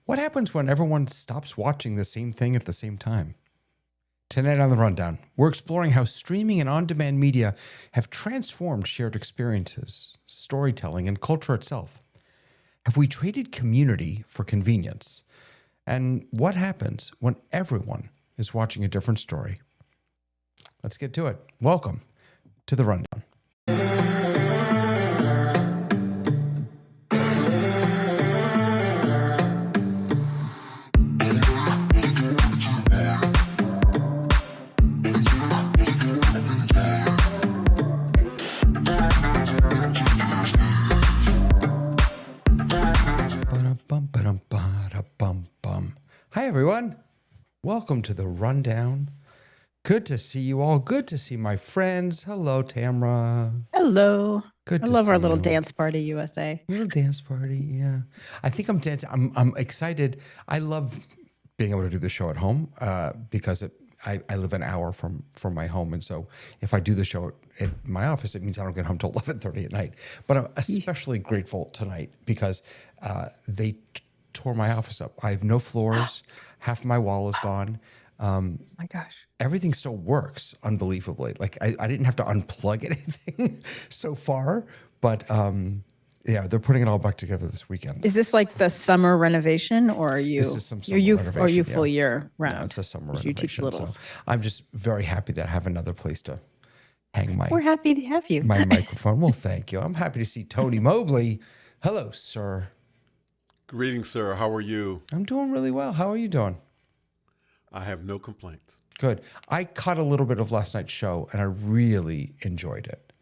What happens when everyone stops watching the same thing at the same time? Tonight on The Rundown, we're exploring how streaming and on-demand media have transformed shared experiences, storytelling, and culture itself. Have we traded community for convenience? And what happens when everyone is watching a different story? Let's get to it. Welcome to The Rundown. Hi, everyone. Welcome to The Rundown. Good to see you all. Good to see my friends. Hello, Tamra. Hello. Good to I love see our little you. dance party, USA. Little dance party, yeah. I think I'm dancing. I'm excited. I love being able to do the show at home because I live an hour from my home. And so if I do the show at my office, it means I don't get home till 11:30 at night. But I'm especially grateful tonight because they tore my office up. I have no floors. Half my wall is gone. Oh my gosh. Everything still works unbelievably. Like I didn't have to unplug anything so far, but yeah, they're putting it all back together this weekend. Is this like the summer renovation, or are you? This is some summer renovation. Or are you yeah. full year round? No, it's a summer 'Cause you teach renovation. So littles. I'm just very happy that I have another place to hang We're happy to have you. my microphone. Well, thank you. I'm happy to see Tony Mobley. Hello, sir. Greetings, sir. How are you? I'm doing really well. How are you doing? I have no complaints. Good. I caught a little bit of last night's show and I really enjoyed it.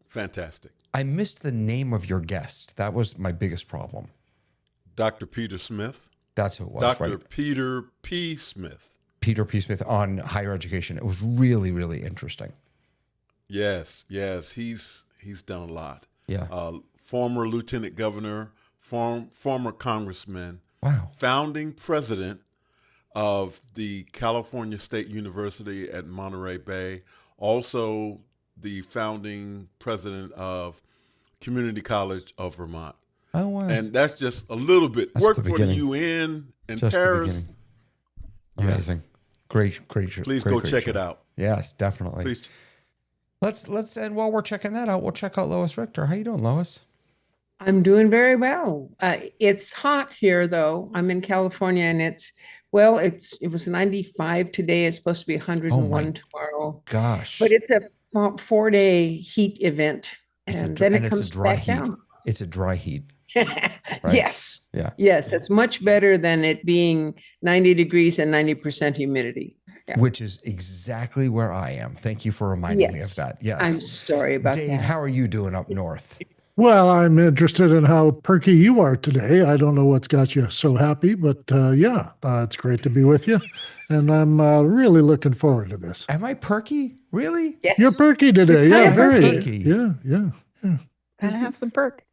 Fantastic. I missed the name of your guest. That was my biggest problem. Dr. Peter Smith. That's who it was, Dr. right? Peter P. Smith. Peter P. Smith on higher education. It was really, really interesting. Yes. He's done a lot. Yeah. Former lieutenant governor, former congressman, Wow. founding president of the California State University at Monterey Bay, also the founding president of Community College of Vermont. Oh, wow. And that's just a little bit. That's Worked the for the beginning. UN and Just the Paris. beginning. Amazing. Great. Please great, go great check show. it out. Yes, definitely. Please. Let's and while we're checking that out, we'll check out Lois Richter. How you doing, Lois? I'm doing very well. It's hot here, though. I'm in California, and it was 95 today. It's supposed to be 101 tomorrow. Gosh. But it's a 4-day heat event, and then it it's a comes dry back heat. down. It's a dry heat. Yes. Yeah. Yes, it's much better than it being 90 degrees and 90% humidity. Yeah. Which is exactly where I am. Thank you for reminding me of Yes. that. Yes. I'm sorry about Dave, that. how are you doing up north? Well, I'm interested in how perky you are today. I don't know what's got you so happy, but it's great to be with you. And I'm really looking forward to this. Am I perky? Really? Yes. You're perky today. You're Yeah, kind of very. perky. Yeah. Gotta have some perk.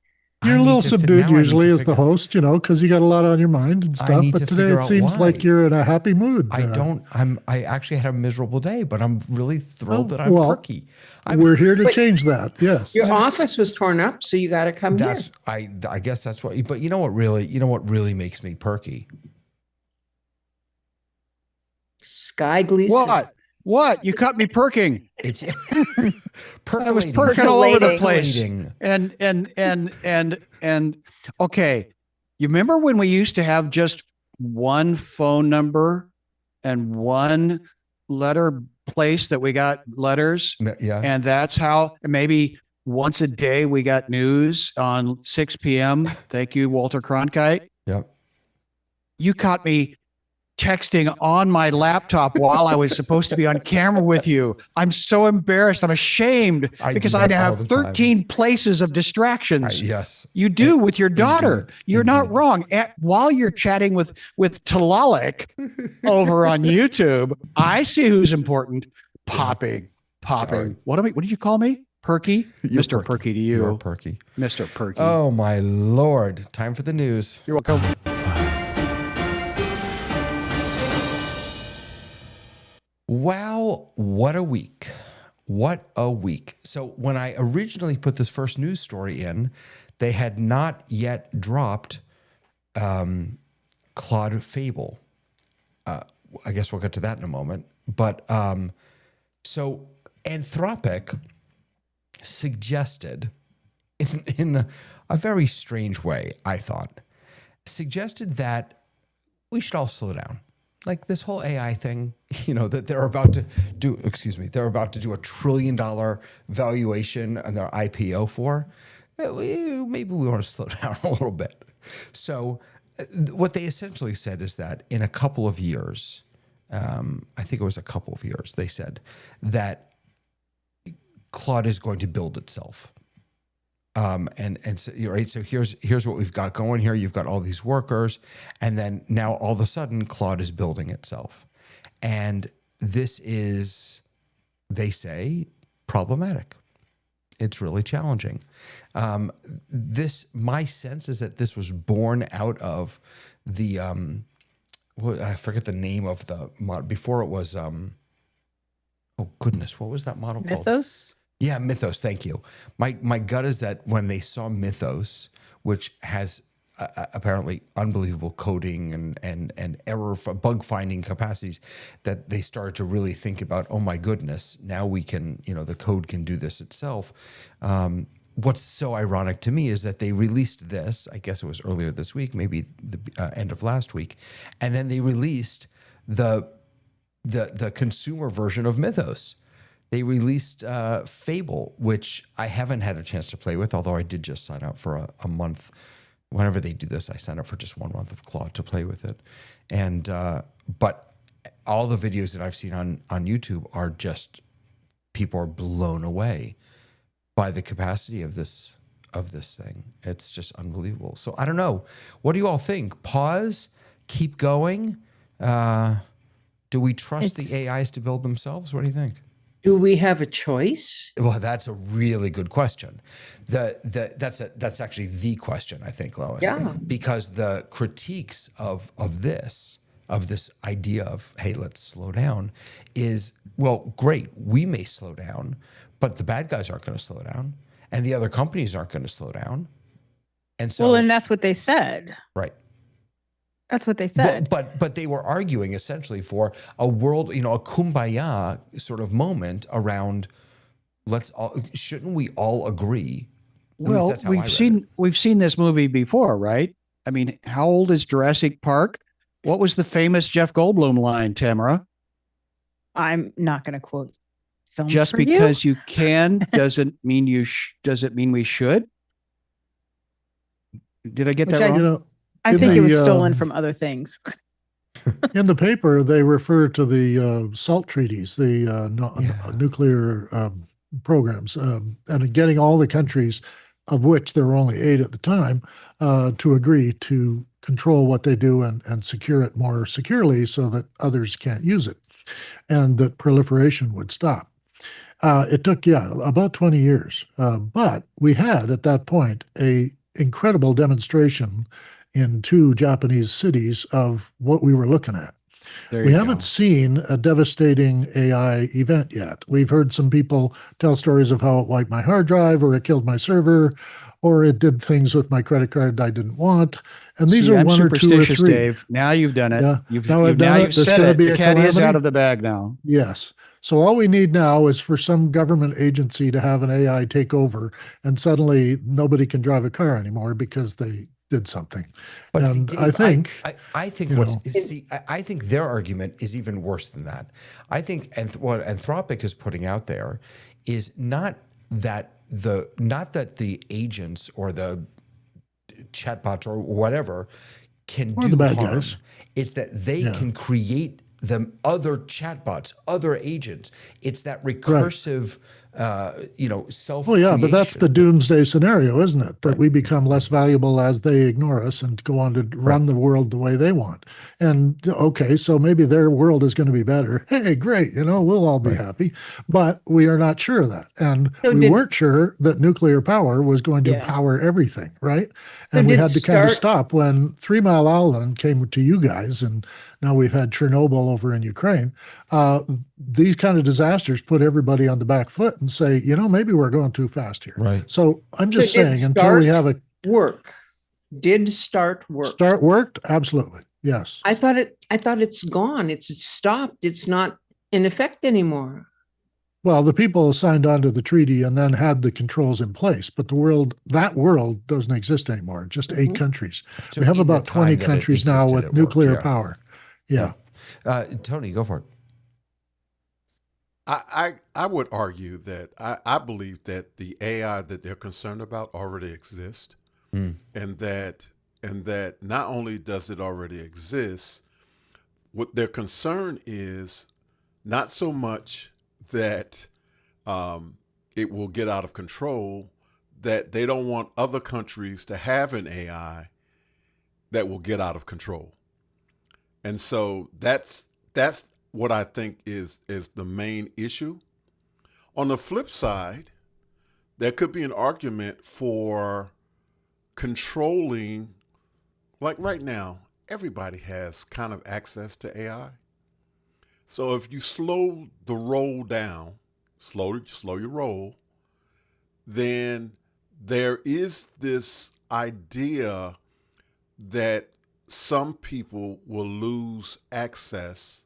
You're a little subdued usually as the host, because you got a lot on your mind and stuff. need But to today figure it out seems why. like you're in a happy mood. I actually had a miserable day, but I'm really thrilled that I'm well, perky. We're here to change that. Yes. Your office was torn up, so you got to come here. I guess that's what. But you know what really makes me perky? Sky Gleason. What? You caught me perking. It's I was percolating. perking all over the Percolating. place. And okay. You remember when we used to have just one phone number and one letter place that we got letters? Yeah. And that's how maybe once a day we got news on 6 p.m. Thank you, Walter Cronkite. Yep. You caught me texting on my laptop while I was supposed to be on camera with you. I'm so embarrassed. I'm ashamed because I have 13 places of distractions. Yes. You do with your daughter. You're not Indeed. wrong. While you're chatting with Talalik over on YouTube, I see who's important. Popping. Sorry. What did you call me? Perky? You're Mr. Perky to you. You're perky. Mr. Perky. Oh my Lord. Time for the news. You're welcome. Wow, what a week. What a week. So when I originally put this first news story in, they had not yet dropped Claude Fable. I guess we'll get to that in a moment. But so Anthropic suggested, in a very strange way, I thought, suggested that we should all slow down. Like this whole AI thing, that they're about to do, they're about to do $1 trillion valuation on their IPO for. Maybe we want to slow down a little bit. So what they essentially said is that in a couple of years, I think it was a couple of years, they said that Claude is going to build itself. And so, right. So here's what we've got going here. You've got all these workers, and then now all of a sudden Claude is building itself. And this is, they say, problematic. It's really challenging. My sense is that this was born out of the, I forget the name of the model. Before it was, oh goodness, what was that model called? Mythos? Yeah, Mythos. Thank you. My gut is that when they saw Mythos, which has apparently unbelievable coding and error bug finding capacities, that they started to really think about, oh my goodness, now we can, the code can do this itself. What's so ironic to me is that they released this, I guess it was earlier this week, maybe the end of last week, and then they released the consumer version of Mythos. They released Fable, which I haven't had a chance to play with, although I did just sign up for a month. Whenever they do this, I sign up for just 1 month of Claude to play with it. And but all the videos that I've seen on YouTube are just, people are blown away by the capacity of this thing. It's just unbelievable. So I don't know. What do you all think? Pause? Keep going? Do we trust the AIs to build themselves? What do you think? Do we have a choice? Well, that's a really good question. That's actually the question, I think, Lois. Yeah. Because the critiques of this idea of, hey, let's slow down, is, well, great, we may slow down, but the bad guys aren't going to slow down, and the other companies aren't going to slow down. And so, well, and that's what they said. Right. That's what they said. But they were arguing essentially for a world, a kumbaya sort of moment around, shouldn't we all agree? Well, we've seen this movie before, right? I mean, how old is Jurassic Park? What was the famous Jeff Goldblum line, Tamara? I'm not going to quote films. Just because you can doesn't mean doesn't mean we should. Did I get that wrong? I think it was stolen from other things. In the paper, they refer to the SALT treaties, the nuclear programs, and getting all the countries, of which there were only 8 at the time, to agree to control what they do and secure it more securely so that others can't use it, and that proliferation would stop. It took, about 20 years. But we had, at that point, a incredible demonstration in 2 Japanese cities of what we were looking at. We haven't seen a devastating AI event yet. We've heard some people tell stories of how it wiped my hard drive, or it killed my server, or it did things with my credit card I didn't want. And these are 1 or 2 or 3. Dave. Now you've done it. Yeah. You've said it. The cat is out of the bag now. Yes. So all we need now is for some government agency to have an AI take over, and suddenly nobody can drive a car anymore because they did something. But and see, Dave, I think I think their argument is even worse than that. I think what Anthropic is putting out there is not that the agents or the chatbots or whatever can do bad harm. Guys. It's that they can create them other chatbots, other agents. It's that recursive, self. Well, yeah, but that's the doomsday scenario, isn't it? That we become less valuable as they ignore us and go on to run the world the way they want. And okay, so maybe their world is going to be better. Hey, great, we'll all be happy. But we are not sure of that. And we weren't sure that nuclear power was going to power everything, right? And we had to kind of stop when 3 Mile Island came to you guys, and now we've had Chernobyl over in Ukraine. These kind of disasters put everybody on the back foot and say, maybe we're going too fast here. Right. So I'm just saying, until we have a work. did start work. Start worked? Absolutely. Yes. I thought it's gone. It's stopped. It's not in effect anymore. Well, the people signed on to the treaty and then had the controls in place, but that world doesn't exist anymore. Just 8 countries. So we have in the about time 20 that it countries now existed, with it worked, nuclear yeah. power. Yeah. Tony, go for it. I would argue that I believe that the AI that they're concerned about already exists, and that not only does it already exist, what their concern is not so much that it will get out of control, that they don't want other countries to have an AI that will get out of control. And so that's what I think is the main issue. On the flip side, there could be an argument for controlling, like right now, everybody has kind of access to AI. So if you slow the roll down, slow your roll, then there is this idea that some people will lose access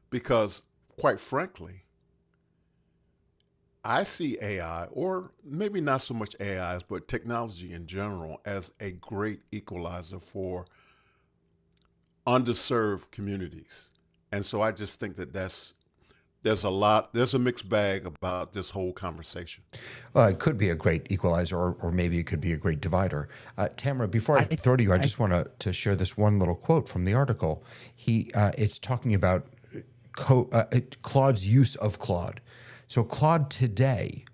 because, quite frankly, I see AI, or maybe not so much AI, but technology in general, as a great equalizer for underserved communities. And so I just think that there's a mixed bag about this whole conversation. Well, it could be a great equalizer, or maybe it could be a great divider. Tamara, before I throw to you, I just want to share this one little quote from the article. It's talking about Claude's use of Claude. So Claude today,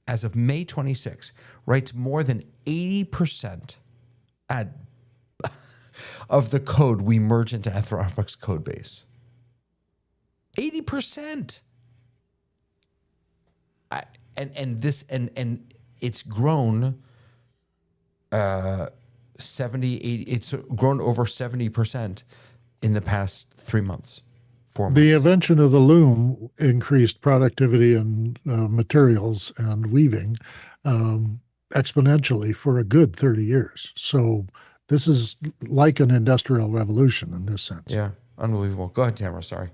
as of May 26, writes more than 80% of the code we merge into Anthropic's code base. 80%. And it's grown 70, 80, it's grown over 70% in the past 3 months, 4 months. The invention of the loom increased productivity in materials and weaving exponentially for a good 30 years. So this is like an industrial revolution in this sense. Yeah, unbelievable. Go ahead, Tamara, sorry.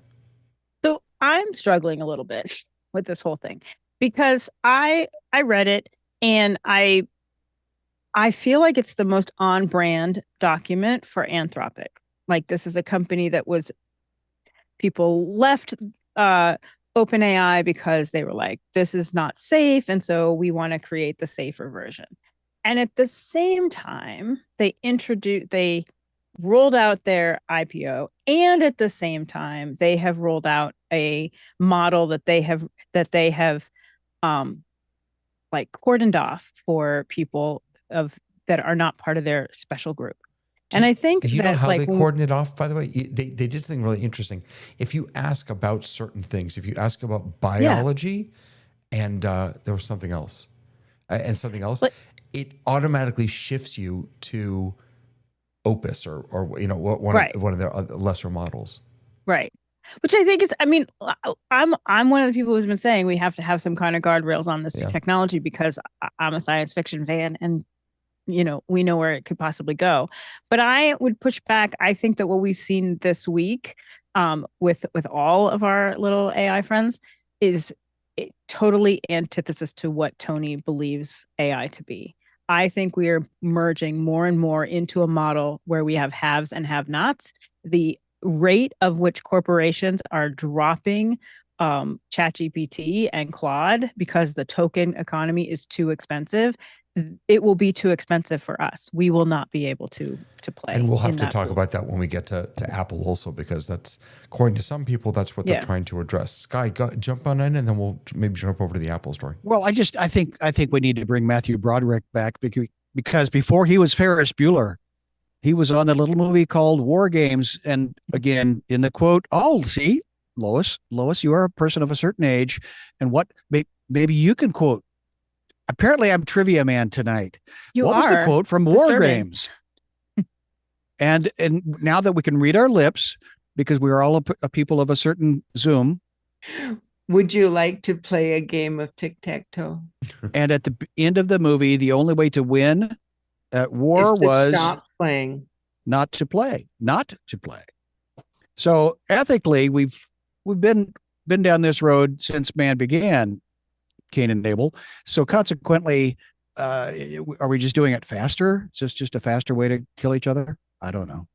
So I'm struggling a little bit with this whole thing because I read it and I feel like it's the most on brand document for Anthropic. Like, this is a company that was, people left OpenAI because they were like, this is not safe, and so we want to create the safer version. And at the same time, they rolled out their IPO, and at the same time, they have rolled out a model that they have like cordoned off for people that are not part of their special group. And I think you know how they cordon it off, by the way? They did something really interesting. If you ask about certain things, if you ask about biology, and there was something else, it automatically shifts you to Opus or one of their lesser models. Right. Which I think is, I mean, I'm one of the people who's been saying we have to have some kind of guardrails on this technology because I'm a science fiction fan and, we know where it could possibly go. But I would push back. I think that what we've seen this week with all of our little AI friends is totally antithesis to what Tony believes AI to be. I think we are merging more and more into a model where we have haves and have-nots. The rate of which corporations are dropping ChatGPT and Claude because the token economy is too expensive, it will be too expensive for us. We will not be able to play. And we'll have to talk about that when we get to Apple also, because that's, according to some people, that's what they're trying to address. Sky, jump on in, and then we'll maybe jump over to the Apple story. Well, I think we need to bring Matthew Broderick back because before he was Ferris Bueller, he was on the little movie called War Games. And again, in the quote, see, Lois, you are a person of a certain age. And what, maybe you can quote. Apparently, I'm trivia man tonight. What was the quote from War Games? and now that we can read our lips, because we are all a people of a certain Zoom. Would you like to play a game of tic-tac-toe? And at the end of the movie, the only way to win War Is to was stop playing. not to play. So ethically, we've been down this road since man began, Cain and Abel. So consequently, are we just doing it faster? Is this just a faster way to kill each other? I don't know.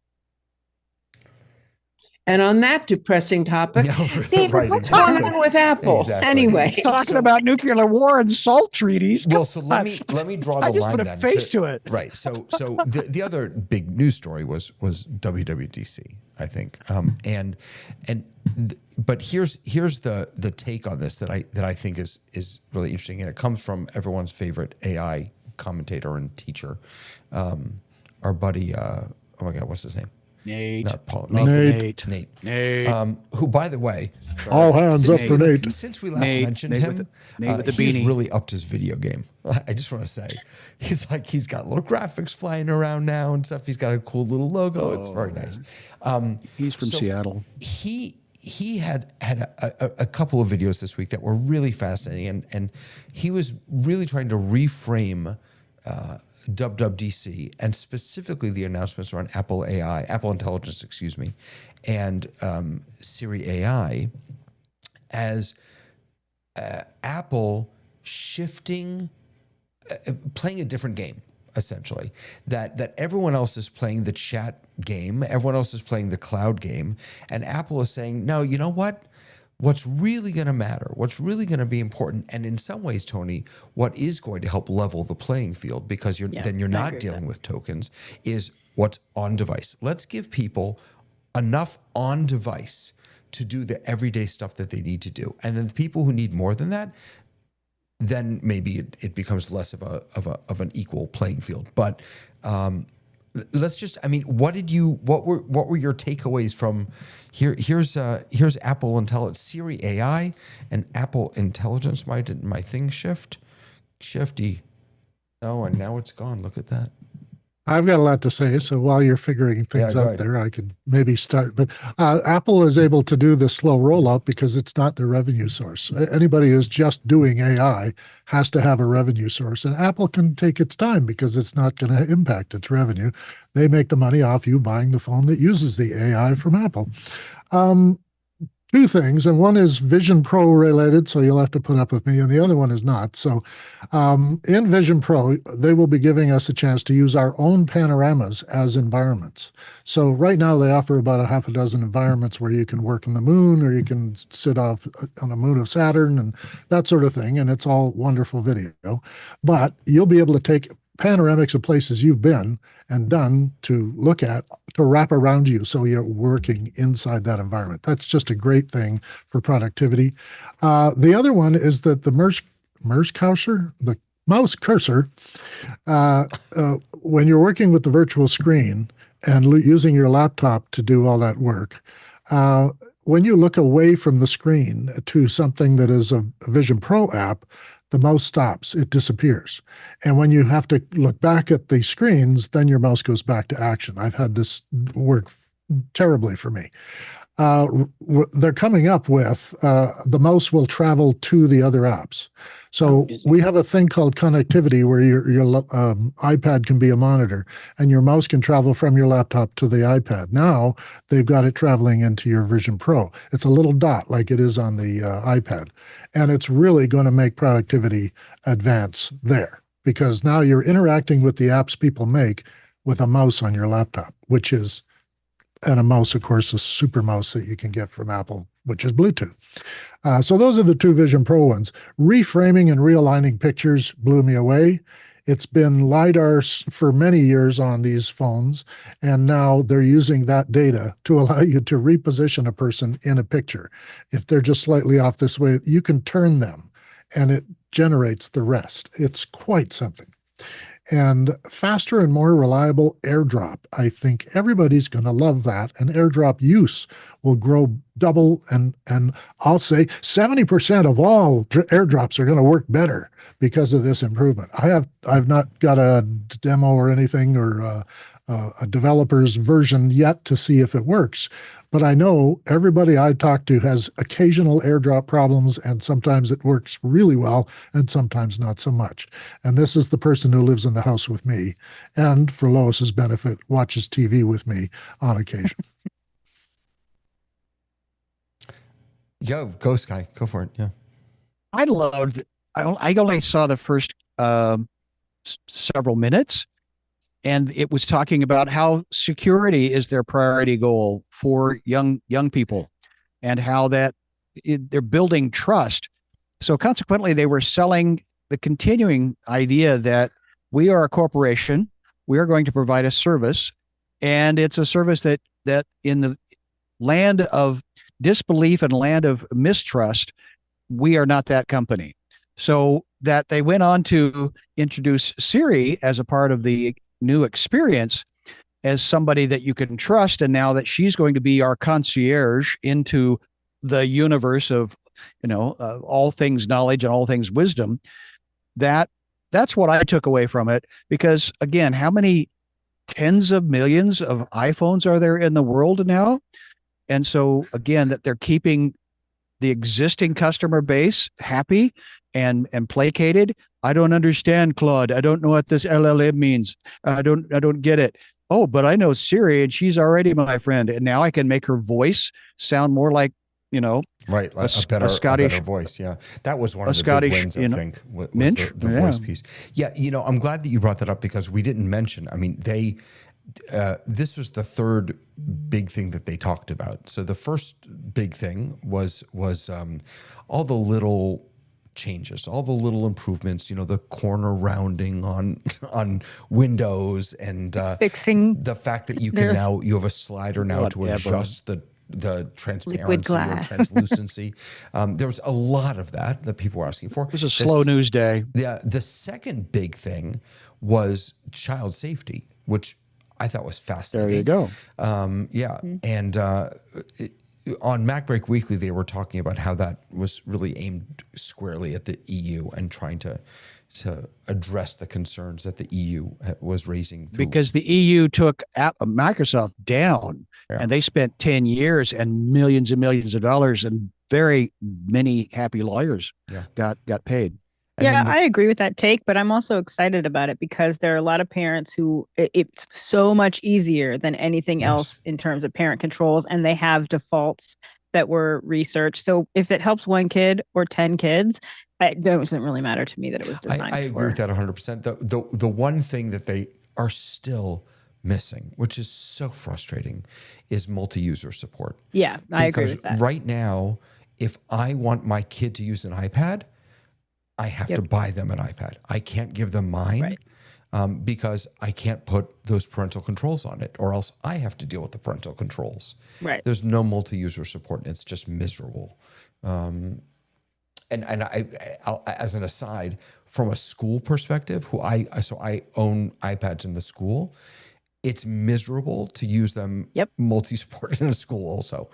And on that depressing topic, David, right, what's exactly. going on with Apple? Exactly. Anyway, Talking about nuclear war and SALT treaties. Well, so let me draw the I just line put a then. face to it. Right. So the other big news story was WWDC, I think. But here's the take on this that I think is really interesting, and it comes from everyone's favorite AI commentator and teacher, our buddy. Oh my God, what's his name? Nate. Not Paul. Nate. Nate. Who, by the way, All hands up for Nate. since we last mentioned him, Nate with the he's beanie. really upped his video game. I just want to say, he's got little graphics flying around now and stuff. He's got a cool little logo. It's very nice. He's from Seattle. He had a couple of videos this week that were really fascinating, and he was really trying to reframe WWDC, and specifically the announcements around Apple Intelligence, and Siri AI as Apple shifting, playing a different game, essentially. That everyone else is playing the chat game, everyone else is playing the cloud game, and Apple is saying, no, you know what? What's really going to matter, what's really going to be important, and in some ways, Tony, what is going to help level the playing field, because you're not dealing with tokens, is what's on device. Let's give people enough on device to do the everyday stuff that they need to do, and then the people who need more than that, then maybe it becomes less of an equal playing field. But let's just, what were your takeaways from here's Apple Intelligence, Siri AI and Apple Intelligence. My thing shifty. Oh, and now it's gone. Look at that. I've got a lot to say, so while you're figuring things out there, I could maybe start. But Apple is able to do the slow rollout because it's not their revenue source. Anybody who's just doing AI has to have a revenue source, and Apple can take its time because it's not going to impact its revenue. They make the money off you buying the phone that uses the AI from Apple. Two things, and one is Vision Pro related, so you'll have to put up with me, and the other one is not. So in Vision Pro, they will be giving us a chance to use our own panoramas as environments. So right now they offer about a half a dozen environments where you can work on the moon, or you can sit off on the moon of Saturn and that sort of thing, and it's all wonderful video. But you'll be able to take panoramics of places you've been and done to look at, to wrap around you so you're working inside that environment. That's just a great thing for productivity. The other one is that the mouse cursor, when you're working with the virtual screen and using your laptop to do all that work, when you look away from the screen to something that is a Vision Pro app, the mouse stops, it disappears. And when you have to look back at the screens, then your mouse goes back to action. I've had this work terribly for me. They're coming up with the mouse will travel to the other apps. So we have a thing called connectivity where your iPad can be a monitor and your mouse can travel from your laptop to the iPad. Now they've got it traveling into your Vision Pro. It's a little dot like it is on the iPad. And it's really going to make productivity advance there, because now you're interacting with the apps people make with a mouse on your laptop, and a mouse, of course, a super mouse that you can get from Apple, which is Bluetooth. So those are the two Vision Pro ones. Reframing and realigning pictures blew me away. It's been LiDAR for many years on these phones, and now they're using that data to allow you to reposition a person in a picture. If they're just slightly off this way, you can turn them, and it generates the rest. It's quite something. And faster and more reliable AirDrop. I think everybody's going to love that. And AirDrop use will grow double. And I'll say 70% of all AirDrops are going to work better because of this improvement. I've not got a demo or anything or a developer's version yet to see if it works. But I know everybody I talk to has occasional AirDrop problems, and sometimes it works really well, and sometimes not so much. And this is the person who lives in the house with me, and for Lois's benefit, watches TV with me on occasion. Yeah, go Sky, go for it. Yeah, I loved. I only saw the first several minutes, and it was talking about how security is their priority goal for young people, and how that they're building trust. So consequently, they were selling the continuing idea that we are a corporation, we are going to provide a service, and it's a service that in the land of disbelief and land of mistrust, we are not that company. So that they went on to introduce Siri as a part of the new experience as somebody that you can trust. And now that she's going to be our concierge into the universe of, all things knowledge and all things wisdom, that's what I took away from it. Because again, how many tens of millions of iPhones are there in the world now? And so again, that they're keeping the existing customer base happy and placated. I don't understand, Claude. I don't know what this LLM means. I don't get it. Oh, but I know Siri, and she's already my friend. And now I can make her voice sound more like, right, a better voice. Yeah, that was one of the big wins, I think, was the voice piece. Yeah, I'm glad that you brought that up, because we didn't mention. I mean, this was the third big thing that they talked about. So the first big thing was all the little changes, all the little improvements, the corner rounding on windows, and fixing the fact that you can now, you have a slider now to adjust the transparency or translucency. There was a lot of that people were asking for. It was a slow news day. Yeah. The second big thing was child safety, which I thought was fascinating. There you go. Yeah. Mm-hmm. And on MacBreak Weekly, they were talking about how that was really aimed squarely at the EU and trying to address the concerns that the EU was raising. Because the EU took Microsoft down, and they spent 10 years and millions of dollars, and very many happy lawyers got paid. And I agree with that take, but I'm also excited about it because there are a lot of parents who it's so much easier than anything else in terms of parent controls, and they have defaults that were researched. So if it helps one kid or 10 kids, it doesn't really matter to me that it was designed I agree with that 100%. The one thing that they are still missing, which is so frustrating, is multi-user support. Yeah, I agree with that. Right now, if I want my kid to use an iPad, I have to buy them an iPad. I can't give them mine because I can't put those parental controls on it, or else I have to deal with the parental controls. Right. There's no multi-user support, and it's just miserable. And I, as an aside, from a school perspective, I own iPads in the school. It's miserable to use them multi-support in a school also.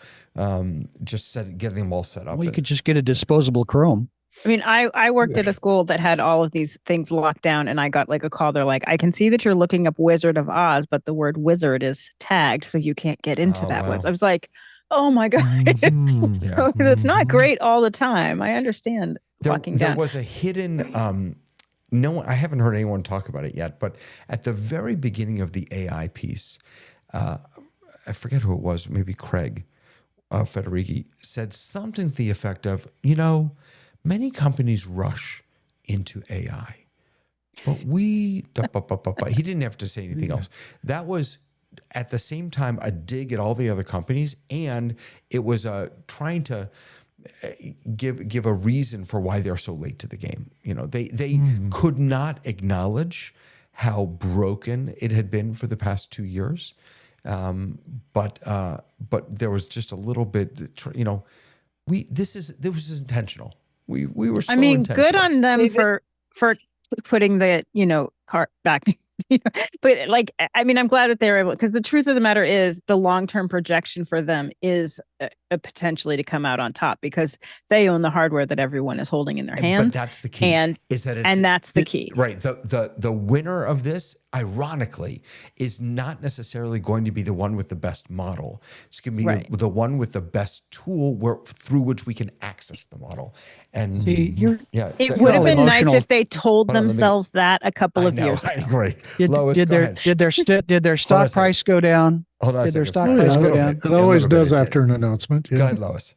Just getting them all set up. Well, you could just get a disposable Chrome. I mean, I worked at a school that had all of these things locked down, and I got like a call. They're like, I can see that you're looking up Wizard of Oz, but the word wizard is tagged, so you can't get into that website. I was like, oh my God. Mm-hmm. So it's not great all the time. I understand locking down. There was a hidden, I haven't heard anyone talk about it yet, but at the very beginning of the AI piece, I forget who it was, maybe Craig Federighi, said something to the effect of, many companies rush into AI, but he didn't have to say anything else. That was at the same time a dig at all the other companies, and it was trying to give a reason for why they're so late to the game. They could not acknowledge how broken it had been for the past 2 years, but there was just a little bit. This was intentional. We were. So good on them for putting the cart back. But I'm glad that they're able, because the truth of the matter is the long-term projection for them is potentially to come out on top because they own the hardware that everyone is holding in their hands. But that's the key. And that's the key. Right. The winner of this, ironically, is not necessarily going to be the one with the best model. It's going to be the one with the best tool through which we can access the model. And see, it would have been nice if they told themselves that a couple of years ago. I agree. Did their stock price go down? Hold on. Did their stock price go down? It always does after an announcement. Yeah. Go ahead, Lois.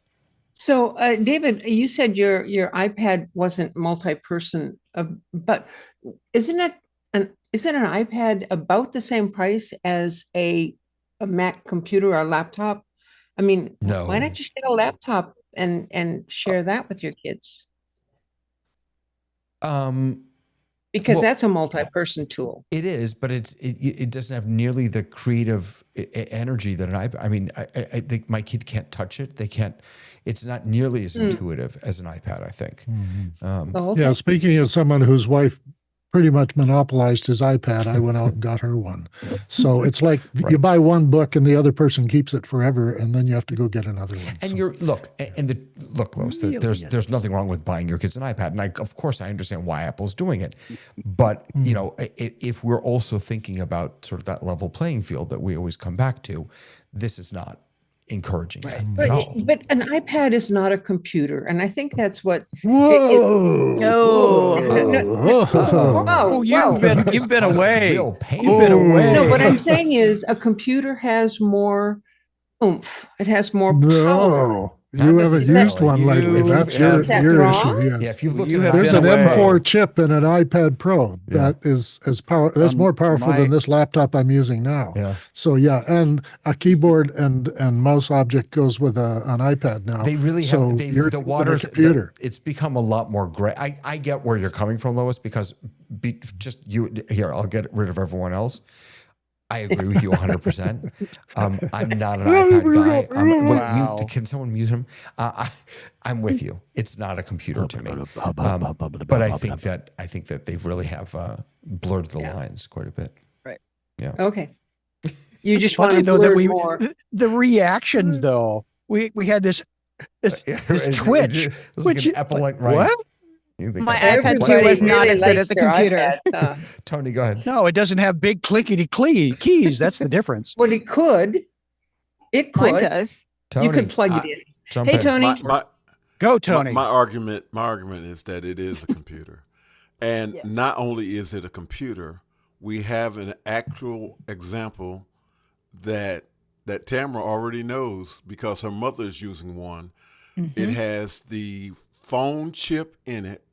So, David, you said your iPad wasn't multi-person, but isn't an iPad about the same price as a Mac computer or a laptop? I mean, no. Why not just get a laptop and share that with your kids? Because that's a multi-person tool. It is, but it doesn't have nearly the creative energy that an iPad. I mean, I think my kid can't touch it. They can't. It's not nearly as intuitive as an iPad, I think. Yeah, speaking of someone whose wife pretty much monopolized his iPad, I went out and got her one. So it's like you buy one book and the other person keeps it forever, and then you have to go get another one. And look, Lois, there's nothing wrong with buying your kids an iPad, and of course I understand why Apple's doing it, but you know, if we're also thinking about sort of that level playing field that we always come back to, this is not encouraging at all. But an iPad is not a computer, and I think that's what. Whoa! You've been away. You've been away. No, what I'm saying is a computer has more oomph. It has more power. No, you haven't used one lately. That's your issue. Yes. Yeah, if you've looked there's an M4 chip in an iPad Pro that is that's more powerful than this laptop I'm using now. Yeah. So and a keyboard and mouse object goes with an iPad now. They really so have the water's computer. It's become a lot more gray. I get where you're coming from, Lois, because I'll get rid of everyone else. I agree with you 100%. I'm not an iPad guy. Can someone mute him? I'm with you. It's not a computer to me. But I think that they really have blurred the lines quite a bit. Right. Yeah. Okay. You just funny want though that more. The reactions though. We had this twitch. Which epileptic, right? What? My iPad 2 was not as good as the computer. iPad, Tony, go ahead. No, it doesn't have big clickety keys. That's the difference. Well, it could. Mine does. Tony, you could plug it in. Hey, in. Tony. Go, Tony. My argument is that it is a computer. And not only is it a computer, we have an actual example that Tamara already knows because her mother is using one. Mm-hmm. It has the phone chip in it.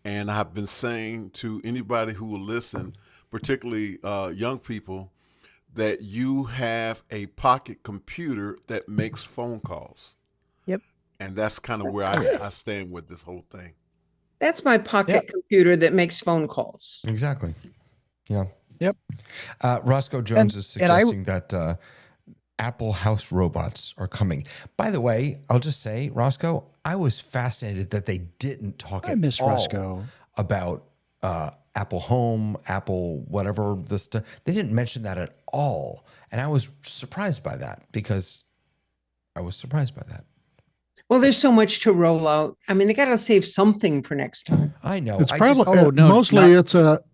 And I've been saying to anybody who will listen, particularly young people, that you have a pocket computer that makes phone calls. Yep. And that's kind of where I stand with this whole thing. That's my pocket computer that makes phone calls. Exactly. Yeah. Yep. Roscoe Jones is suggesting that Apple house robots are coming. By the way, I'll just say, Roscoe, I was fascinated that they didn't talk at all about Apple Home, Apple whatever the stuff. They didn't mention that at all, and I was surprised by that because I was surprised by that. Well, there's so much to roll out. I mean, they got to save something for next time. I know. It's mostly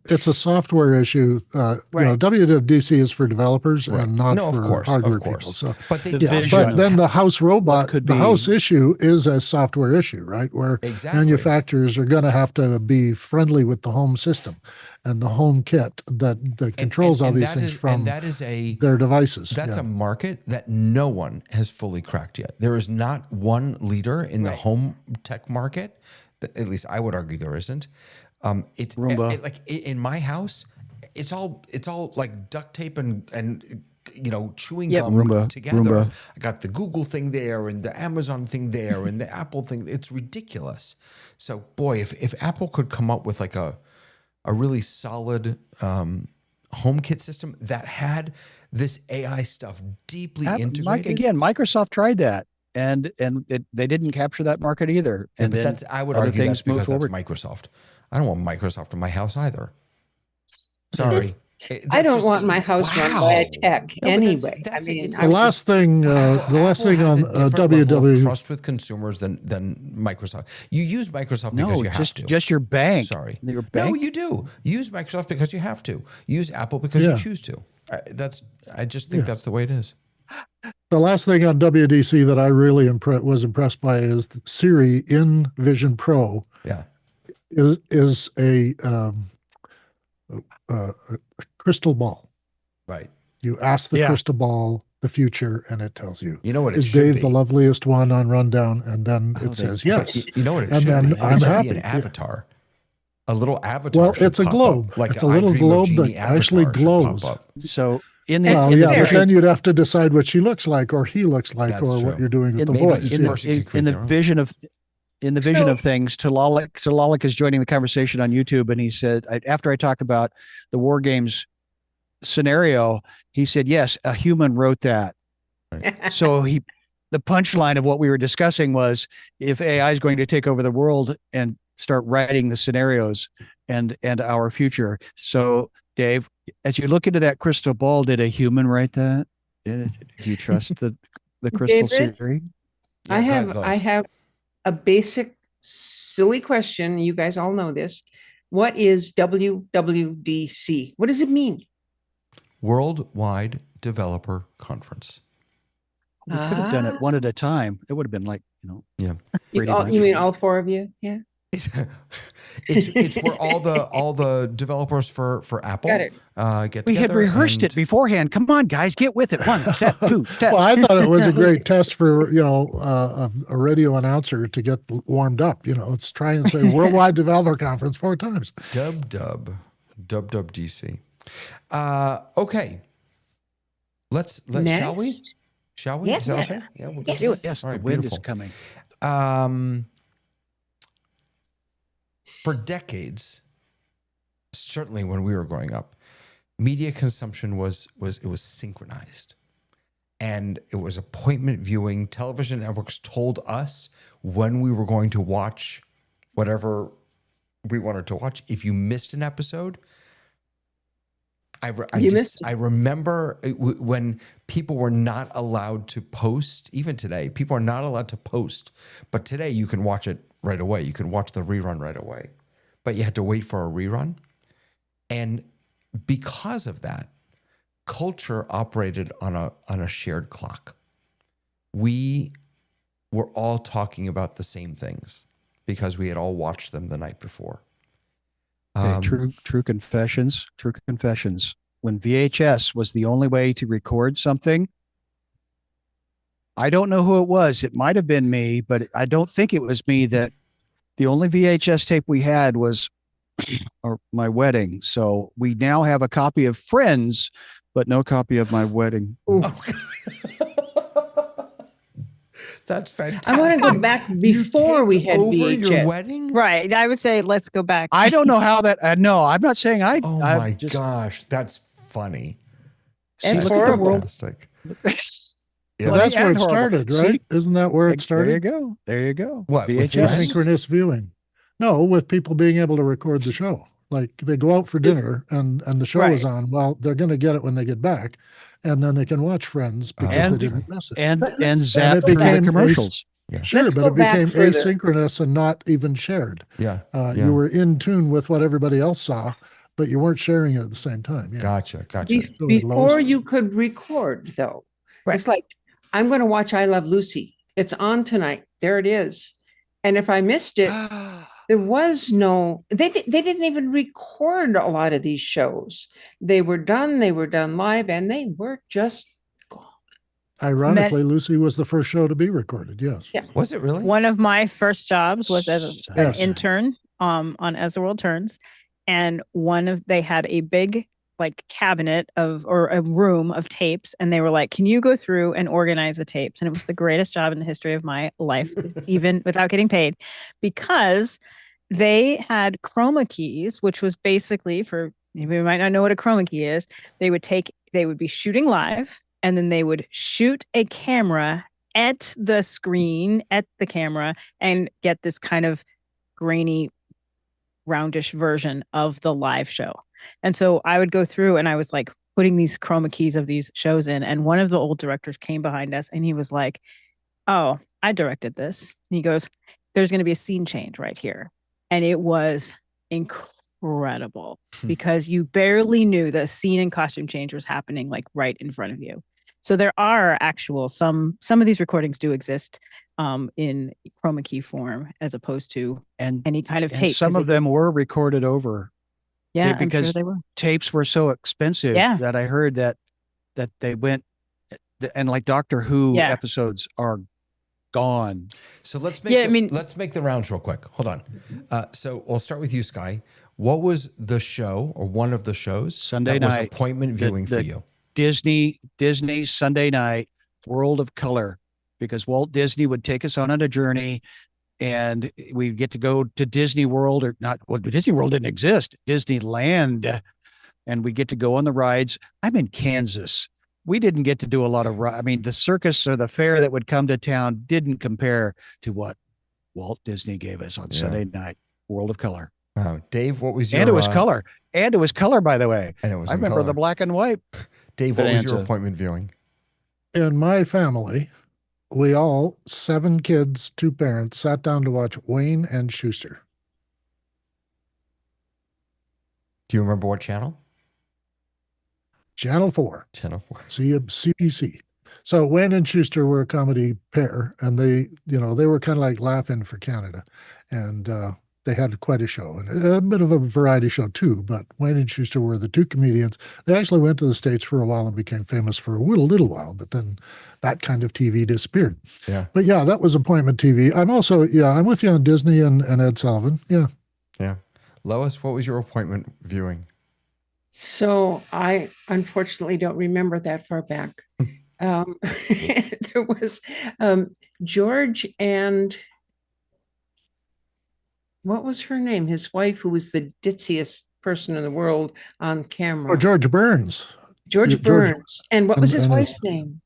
it's a software issue. You know, WWDC is for developers and not for hardware people. So, but then the house robot, the house issue is a software issue, right? Where manufacturers are going to have to be friendly with the home system and the home kit that controls all these things from their devices. That's a market that no one has fully cracked yet. There is not one leader in the home tech market. At least I would argue there isn't. It's like in my house, it's all like duct tape and chewing gum together. I got the Google thing there and the Amazon thing there and the Apple thing. It's ridiculous. So boy, if Apple could come up with like a really solid HomeKit system that had this AI stuff deeply integrated. Again, Microsoft tried that. And they didn't capture that market either. And I would argue that's because that's Microsoft. I don't want Microsoft in my house either. Sorry. I don't want my house run by a tech No, but anyway. that's I it. mean, It's The last thing, Apple has on a different level of WW, trust with consumers than Microsoft. You use Microsoft because you have to. Just your bank. Sorry. Your No, bank. you do. You use Microsoft because you have to. You use Apple because you choose to. I just think that's the way it is. the last thing on WDC that I really was impressed by is that Siri in Vision Pro Yeah. is a crystal ball. Right. You ask the crystal ball the future, and it tells you. You know what it is should Dave be? the loveliest one on Rundown? And then it says yes. You know what it And should then be? I'm It should happy. be an avatar. A little avatar. Well, should it's a pop globe. up, like It's an a little I Dream of globe Jeannie that actually avatar should pop glows. up. So in the Well, in the yeah, but vision, then you'd have to decide what she looks like, or he looks like, That's or true. what you're doing with the maybe voice. each Yeah. person could create in the their own. vision of So- things, Talalik is joining the conversation on YouTube, and he said after I talked about the war games scenario, he said yes, a human wrote that. So the punchline of what we were discussing was if AI is going to take over the world and start writing the scenarios and our future. So Dave, as you look into that crystal ball, did a human write that? Do you trust the crystal David? Siri? Yeah, I go ahead, Lois. have a basic silly question. You guys all know this. What is WWDC? What does it mean? Worldwide Developer Conference. We could have done it one at a time. It would have been like, Yeah. Brady You Bunch. mean all four of you? Yeah. It's where all the developers for Apple Got it. Get We had together rehearsed and- it beforehand. Come on, guys, get with it. 1 step, 2 step. Well, I thought it was a great test for a radio announcer to get warmed up. Let's try and say Worldwide Developer Conference 4 times. WWDC. Okay. Let's shall we? Next. Shall we? Yes. Is that okay? Yeah, we'll Yes. do it. Yes, All the right, wind beautiful. is coming. For decades, certainly when we were growing up, media consumption was synchronized. And it was appointment viewing. Television networks told us when we were going to watch whatever we wanted to watch. If you missed an episode, I remember when people were not allowed to post. Even today, people are not allowed to post. But today, you can watch it right away. You can watch the rerun right away. But you had to wait for a rerun. And because of that, culture operated on a shared clock. We were all talking about the same things because we had all watched them the night before. Okay, true confessions. When VHS was the only way to record something, I don't know who it was. It might have been me, but I don't think it was me. That the only VHS tape we had was my wedding. So we now have a copy of Friends, but no copy of my wedding. That's fantastic. I want to go back before we had over VHS. your wedding. Right. I would say let's go back. I don't know how that. No, I'm not saying I. Oh I my just, gosh, that's funny. That's look at the horrible. world. Fantastic. Well, Well, that's yeah, where it horrible. started, See? right? Isn't that where it There you started? go. There you go. What, with VHS. Friends? Asynchronous viewing. No, with people being able to record the show. Like they go out for dinner and the show is on. Well, they're going to get it when they get back, and then they can watch Friends because And- they didn't miss it. And But and let's- zap and it through the became commercials. Sure, Let's but go it back became further. asynchronous and not even shared. Yeah. You were in tune with what everybody else saw, but you weren't sharing it at the same time. Yeah. Gotcha. Before you could record, though, Right. it's like, I'm going to watch I Love Lucy. It's on tonight. There it is. And if I missed it, there was no, they didn't even record a lot of these shows. They were done live, and they were just gone. Ironically, Lucy was the first show to be recorded. Yes. Yeah. Was it really? One of my first jobs was as an Yes. intern on As the World Turns, and they had a big cabinet or a room of tapes, and they were like, "Can you go through and organize the tapes?" And it was the greatest job in the history of my life, even without getting paid, because they had chroma keys, which was basically, for anybody who might not know what a chroma key is, they would be shooting live, and then they would shoot a camera at the screen, at the camera, and get this kind of grainy, roundish version of the live show. And so I would go through and I was like putting these chroma keys of these shows in. And one of the old directors came behind us and he was like, oh, I directed this. And he goes, there's going to be a scene change right here. And it was incredible because you barely knew the scene and costume change was happening like right in front of you. So there are actual, some of these recordings do exist in chroma key form as opposed to any kind of tape. Some of them were recorded over. Yeah, because I'm sure they were. Tapes were so expensive that I heard that they went, and like Doctor Who episodes are gone. So let's make the rounds real quick. Hold on. So we'll start with you, Sky. What was the show or one of the shows Sunday night was appointment viewing for you? Disney Sunday night World of Color, because Walt Disney would take us on a journey and we get to go to Disney World, or not. Well, Disney World didn't exist, Disneyland, and we get to go on the rides. I'm in Kansas. We didn't get to do a lot of, I mean, the circus or the fair that would come to town didn't compare to what Walt Disney gave us on Sunday night, World of Color. Wow. Dave, what was your... And it was color. And it was color, by the way. And it was I remember color. The black and white. Dave, what was your appointment viewing? In my family, we all, 7 kids, 2 parents, sat down to watch Wayne and Schuster. Do you remember what channel? Channel 4. Channel 4. CBC. So Wayne and Schuster were a comedy pair, and they were kind of like Laugh-In for Canada. And they had quite a show, and a bit of a variety show too, but Wayne and Schuster were the 2 comedians. They actually went to the States for a while and became famous for a little while, but then that kind of TV disappeared. Yeah. But yeah, that was appointment TV. I'm with you on Disney and Ed Sullivan. Yeah. Yeah. Lois, what was your appointment viewing? So I unfortunately don't remember that far back. There was George and what was her name? His wife, who was the ditziest person in the world on camera. Oh, George Burns. George Burns. And what was his wife's name?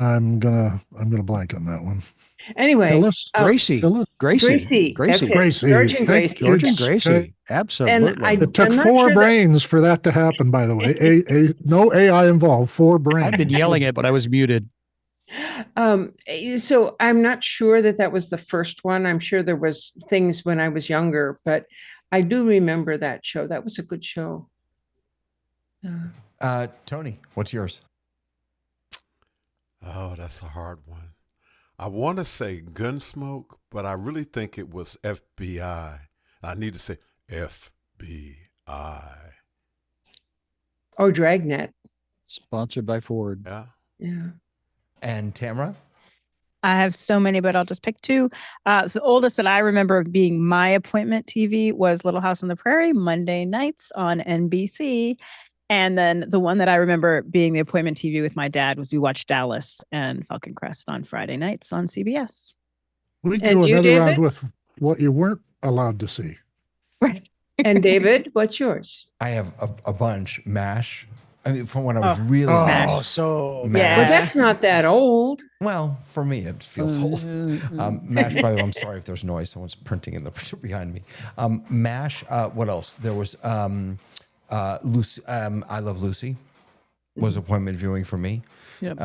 I'm gonna blank on that one. Anyway, Phyllis? Gracie. Phyllis? Gracie. That's it. Gracie. George and Gracie. George and Gracie. Okay. Absolutely. And It took I'm not 4 sure brains for that to happen, by the way. No AI involved, 4 brains. I've been yelling it, but I was muted. So I'm not sure that was the first one. I'm sure there was things when I was younger, but I do remember that show. That was a good show. Tony, what's yours? Oh, that's a hard one. I want to say Gunsmoke, but I really think it was FBI. I need to say FBI. Or Dragnet. Sponsored by Ford. Yeah. Yeah. And Tamara? I have so many, but I'll just pick 2. The oldest that I remember being my appointment TV was Little House on the Prairie, Monday nights on NBC. And then the one that I remember being the appointment TV with my dad was we watched Dallas and Falcon Crest on Friday nights on CBS. We do another round with what you weren't allowed to see. Right. And David, what's yours? I have a bunch. MASH. I mean, from when I was really Oh, so MASH. But that's not that old. Well, for me, it feels old. MASH, by the way, I'm sorry if there's noise. Someone's printing in the printer behind me. MASH, what else? There was Lucy, I Love Lucy was appointment viewing for me. Yep.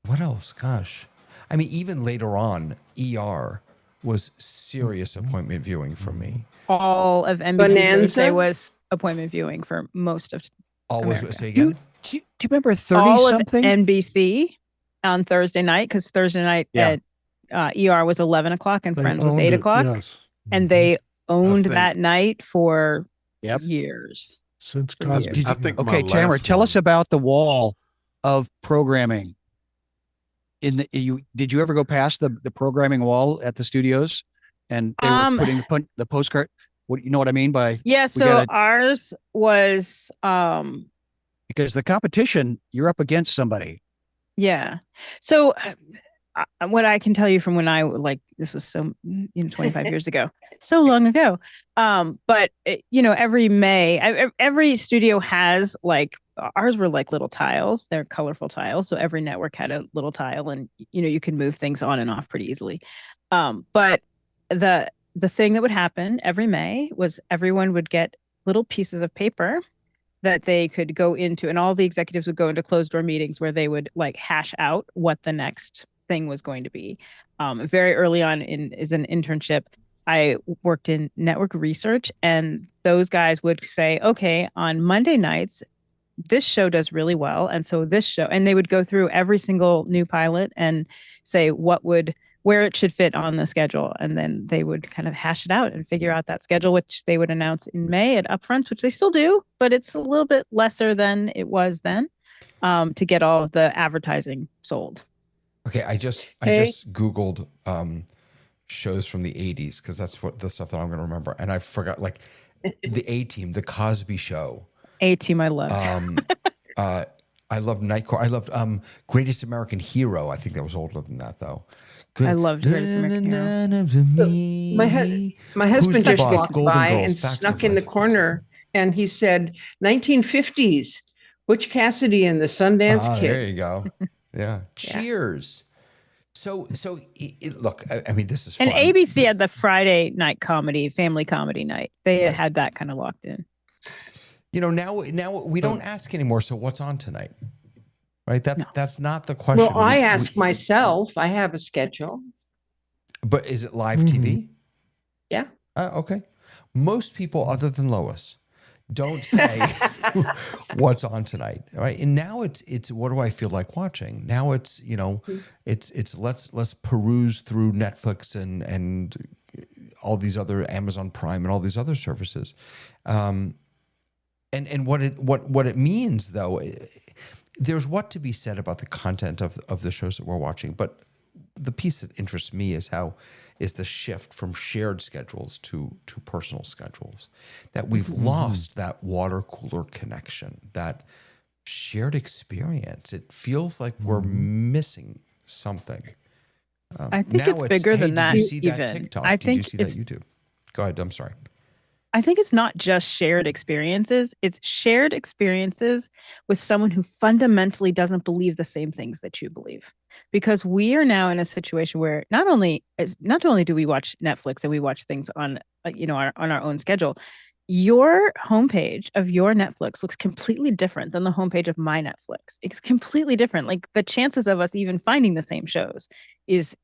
What else? Gosh. I mean, even later on, ER was serious appointment viewing for me. All of NBC Bonanza was appointment viewing for most of Always America. say again. Do you remember 30 all something? Of NBC on Thursday night, because Thursday night at ER was 11 o'clock and Friends was 8 o'clock. Yes. And they owned that night for Yep. years. Since Cosby. I think Okay, Tamara, tell us about the wall of programming. Did you ever go past the programming wall at the studios, and they were putting the postcard? What you know what I mean by? Yeah, so ours was because the competition, you're up against somebody. Yeah. So what I can tell you from when I this was 25 years ago, so long ago. But every May, every studio has ours were like little tiles. They're colorful tiles. So every network had a little tile, and you can move things on and off pretty easily. But the thing that would happen every May was everyone would get little pieces of paper that they could go into, and all the executives would go into closed door meetings where they would like hash out what the next thing was going to be. Very early on as an internship, I worked in network research, and those guys would say, okay, on Monday nights, this show does really well. And so this show, and they would go through every single new pilot and say where it should fit on the schedule. And then they would kind of hash it out and figure out that schedule, which they would announce in May at upfronts, which they still do, but it's a little bit lesser than it was then, to get all of the advertising sold. Okay. I just Googled shows from the 80s, because that's what the stuff that I'm going to remember. And I forgot, like, the A-Team, the Cosby Show. A-Team I love. I love Night Court. I loved Greatest American Hero. I think that was older than that, though. I loved Greatest American Hero. My husband just walked by and snuck in the corner, and he said, 1950s, Butch Cassidy and the Sundance Kid. There you go. Yeah. Cheers. So look, I mean, this is fun. And ABC had the Friday night family comedy night. They had that kind of locked in. You know, now we don't ask anymore. So what's on tonight? Right. That's not the question. Well, I ask myself, I have a schedule. But is it live TV? Yeah. Okay. Most people other than Lois don't say what's on tonight. Right. And now it's what do I feel like watching? Now it's, you know, it's let's peruse through Netflix and all these other Amazon Prime and all these other services. And what it means, though, there's what to be said about the content of the shows that we're watching. But the piece that interests me is the shift from shared schedules to personal schedules. That we've lost that water cooler connection, that shared experience. It feels like we're missing something. I think it's bigger than that. Did you see that TikTok? Did you see that YouTube? Go ahead. I'm sorry. I think it's not just shared experiences. It's shared experiences with someone who fundamentally doesn't believe the same things that you believe. Because we are now in a situation where not only do we watch Netflix and we watch things on our own schedule, your homepage of your Netflix looks completely different than the homepage of my Netflix. It's completely different. Like the chances of us even finding the same shows is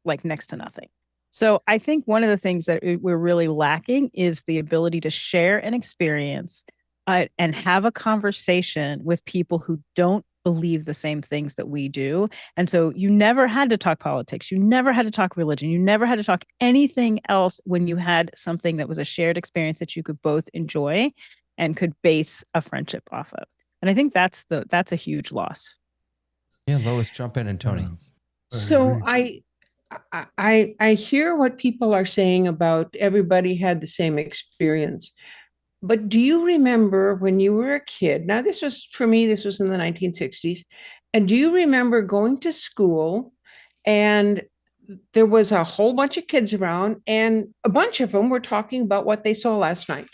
like next to nothing. So I think one of the things that we're really lacking is the ability to share an experience and have a conversation with people who don't believe the same things that we do. And so you never had to talk politics. You never had to talk religion. You never had to talk anything else when you had something that was a shared experience that you could both enjoy and could base a friendship off of. And I think that's a huge loss. Yeah, Lois, jump in, and Tony. So I hear what people are saying about everybody had the same experience. But do you remember when you were a kid? Now, this was in the 1960s. And do you remember going to school and there was a whole bunch of kids around and a bunch of them were talking about what they saw last night?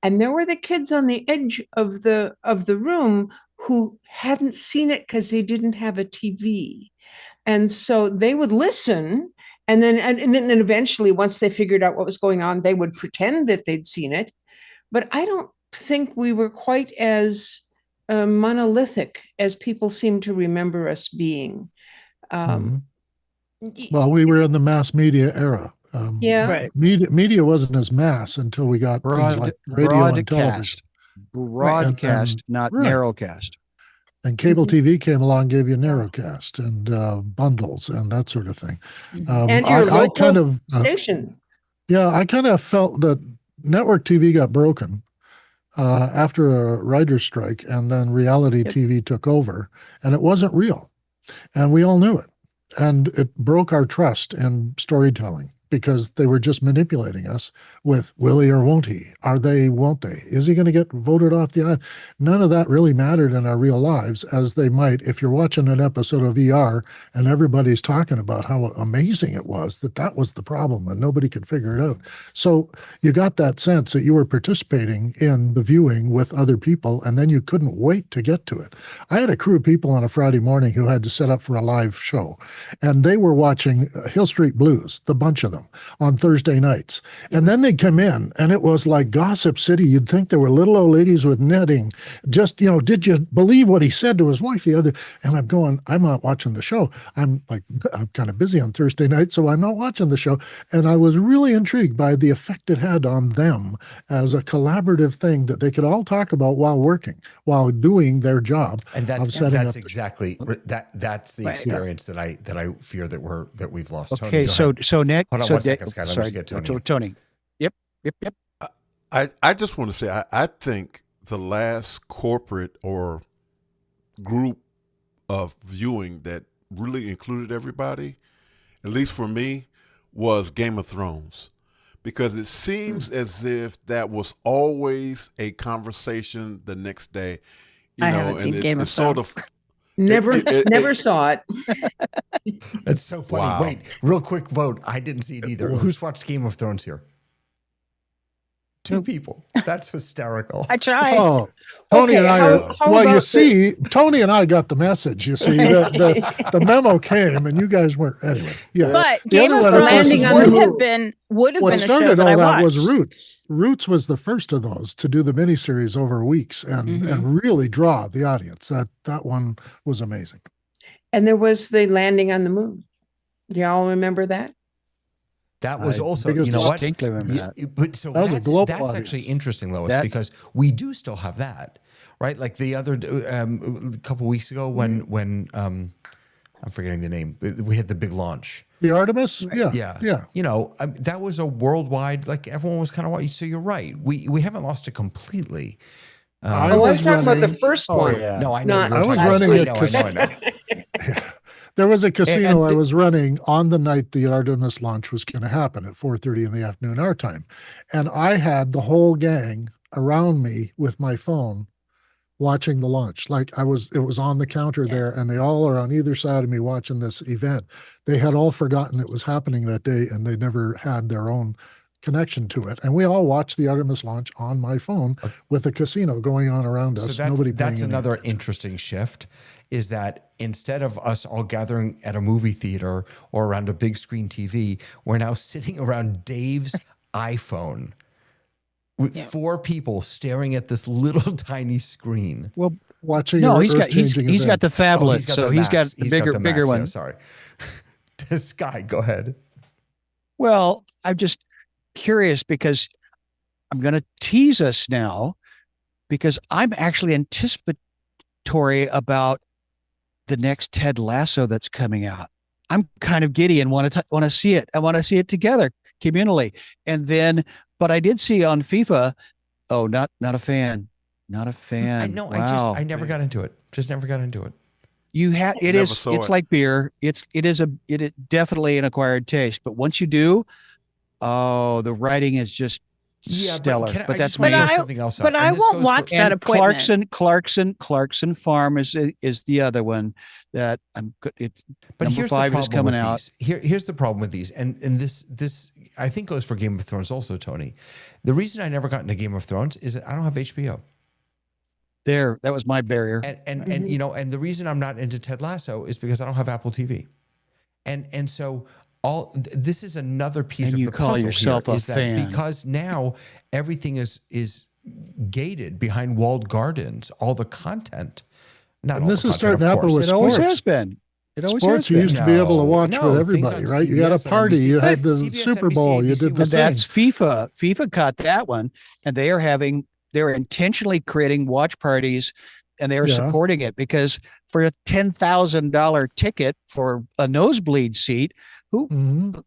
And there were the kids on the edge of the room who hadn't seen it because they didn't have a TV. And so they would listen, and then eventually, once they figured out what was going on, they would pretend that they'd seen it. But I don't think we were quite as monolithic as people seem to remember us being. Well, we were in the mass media era. Right. Media wasn't as mass until we got things like radio and television. Broadcast, not narrowcast. And cable TV came along, gave you narrowcast and bundles and that sort of thing. And your local station. Yeah, I kind of felt that network TV got broken after a writer's strike, and then reality TV took over, and it wasn't real. And we all knew it. And it broke our trust in storytelling because they were just manipulating us with will he or won't he? Are they, won't they? Is he going to get voted off the island? None of that really mattered in our real lives as they might if you're watching an episode of ER and everybody's talking about how amazing it was, that was the problem and nobody could figure it out. So you got that sense that you were participating in the viewing with other people, and then you couldn't wait to get to it. I had a crew of people on a Friday morning who had to set up for a live show, and they were watching Hill Street Blues, the bunch of them. them on Thursday nights. And then they'd come in and it was like Gossip City. You'd think there were little old ladies with knitting. Just, did you believe what he said to his wife the other? And I'm going, I'm not watching the show. I'm kind of busy on Thursday night, so I'm not watching the show. And I was really intrigued by the effect it had on them as a collaborative thing that they could all talk about while working, while doing their job. And that's exactly that's the Right. experience that I fear that we've lost. Okay, Tony, so Nick, hold on so one second, Scott. Let me just get Tony. Tony. Yep. I just want to say I think the last corporate or group of viewing that really included everybody, at least for me, was Game of Thrones. Because it seems as if that was always a conversation the next day. I haven't seen Game of Thrones. Never saw it. That's so funny. Wow. Wait, real quick vote. I didn't see it either. Who's watched Game of Thrones here? 2 people. That's hysterical. I tried. Oh, Tony Okay, and I how well, you about see, Tony and I got the message. You see, the memo came and you guys weren't. Anyway, yeah. But The Game other of one, of course, Thrones is landing on would the have what been a show started that all I that watched. was Roots. Roots was the first of those to do the miniseries over weeks and really draw the audience. That one was amazing. And there was the landing on the moon. Do y'all remember that? That was I also, think you know what? distinctly remember that. But so That was a that's, global that's audience. actually interesting, Lois, That- because we do still have that, right? Like the other a couple weeks ago when I'm forgetting the name, we had the big launch. The Artemis, Yeah, yeah. You know, that was a worldwide. Like everyone was kind of watching. So you're right. We haven't lost it completely. I I was was talking about the running- first Oh, one. yeah. No, I know. Not- you were I was talking about- running I it know. There was a casino And I was running on the night the Artemis launch was going to happen at 4:30 in the afternoon our time. And I had the whole gang around me with my phone watching the launch. Like it was on the counter there and they all are on either side of me watching this event. They had all forgotten it was happening that day and they never had their own connection to it. And we all watched the Artemis launch on my phone with a casino going on around us. So Nobody that's paying any another attention. interesting shift, is that instead of us all gathering at a movie theater or around a big screen TV, we're now sitting around Dave's iPhone with 4 people staring at this little tiny screen. Well, Watching no, an he's got earth-changing he's got event. the phablet, the so he's got Max. the bigger Max, yeah, one. sorry. Sky, go ahead. Well, I'm just curious because I'm going to tease us now because I'm actually anticipatory about the next Ted Lasso that's coming out. I'm kind of giddy and want to see it. I want to see it together communally. And then, but I did see on FIFA. Oh, not a fan. Not a fan. I know. Wow. I never got into it. Just never got into it. You have it Never is saw it's it. like beer. It is definitely an acquired taste. But once you do, oh, the writing is just stellar. But, But that's But me. I- something else. but out, I and this won't goes watch for- that And appointment. Clarkson Farm is the other one that I'm good. It's But number here's 5 the is problem coming with out. these. Here's the problem with these, and this I think goes for Game of Thrones also, Tony. The reason I never got into Game of Thrones is that I don't have HBO, There, that was my barrier. and you know, and the reason I'm not into Ted Lasso is because I don't have Apple TV, and so this is another piece And of you the call puzzle yourself here, a is that fan. because now everything is gated behind walled gardens, all the content. Not And all this the is content, starting to of happen course. with It always sports. has been. It always Sports, has you been. used to be able to watch No, with things everybody, on right? You had a CBS and party, you NBC. had the CBS, Super Bowl, you NBC did the But thing. that's FIFA. FIFA caught that one, and they're intentionally creating watch parties, and they are Yeah. supporting it because for a $10,000 ticket for a nosebleed seat, Mhm.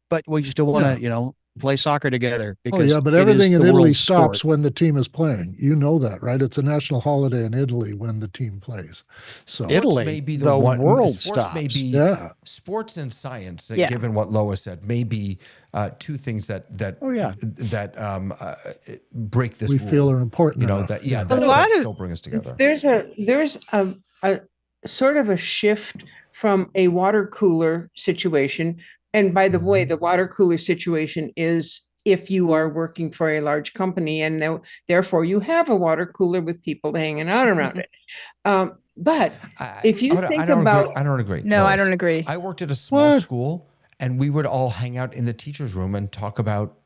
but we still want to, Yeah. play soccer together. Oh Because yeah, but it is everything in the Italy world's stops sport. when the team is playing. You know that, right? It's a national holiday in Italy when the team plays. So Sports Italy, may be the one, world sports may stops. be yeah, sports and science, Yeah. given what Lois said, may be 2 things that Oh, yeah. break this we rule. feel are important. You know enough. that that, A that lot of- still bring us together. There's a sort of a shift from a water cooler situation. And by the way, the water cooler situation is if you are working for a large company and therefore you have a water cooler with people hanging out around it. But if you think I don't about- agree. I don't agree. No, I Lois. don't agree. I worked at a small What? school, and we would all hang out in the teacher's room and talk about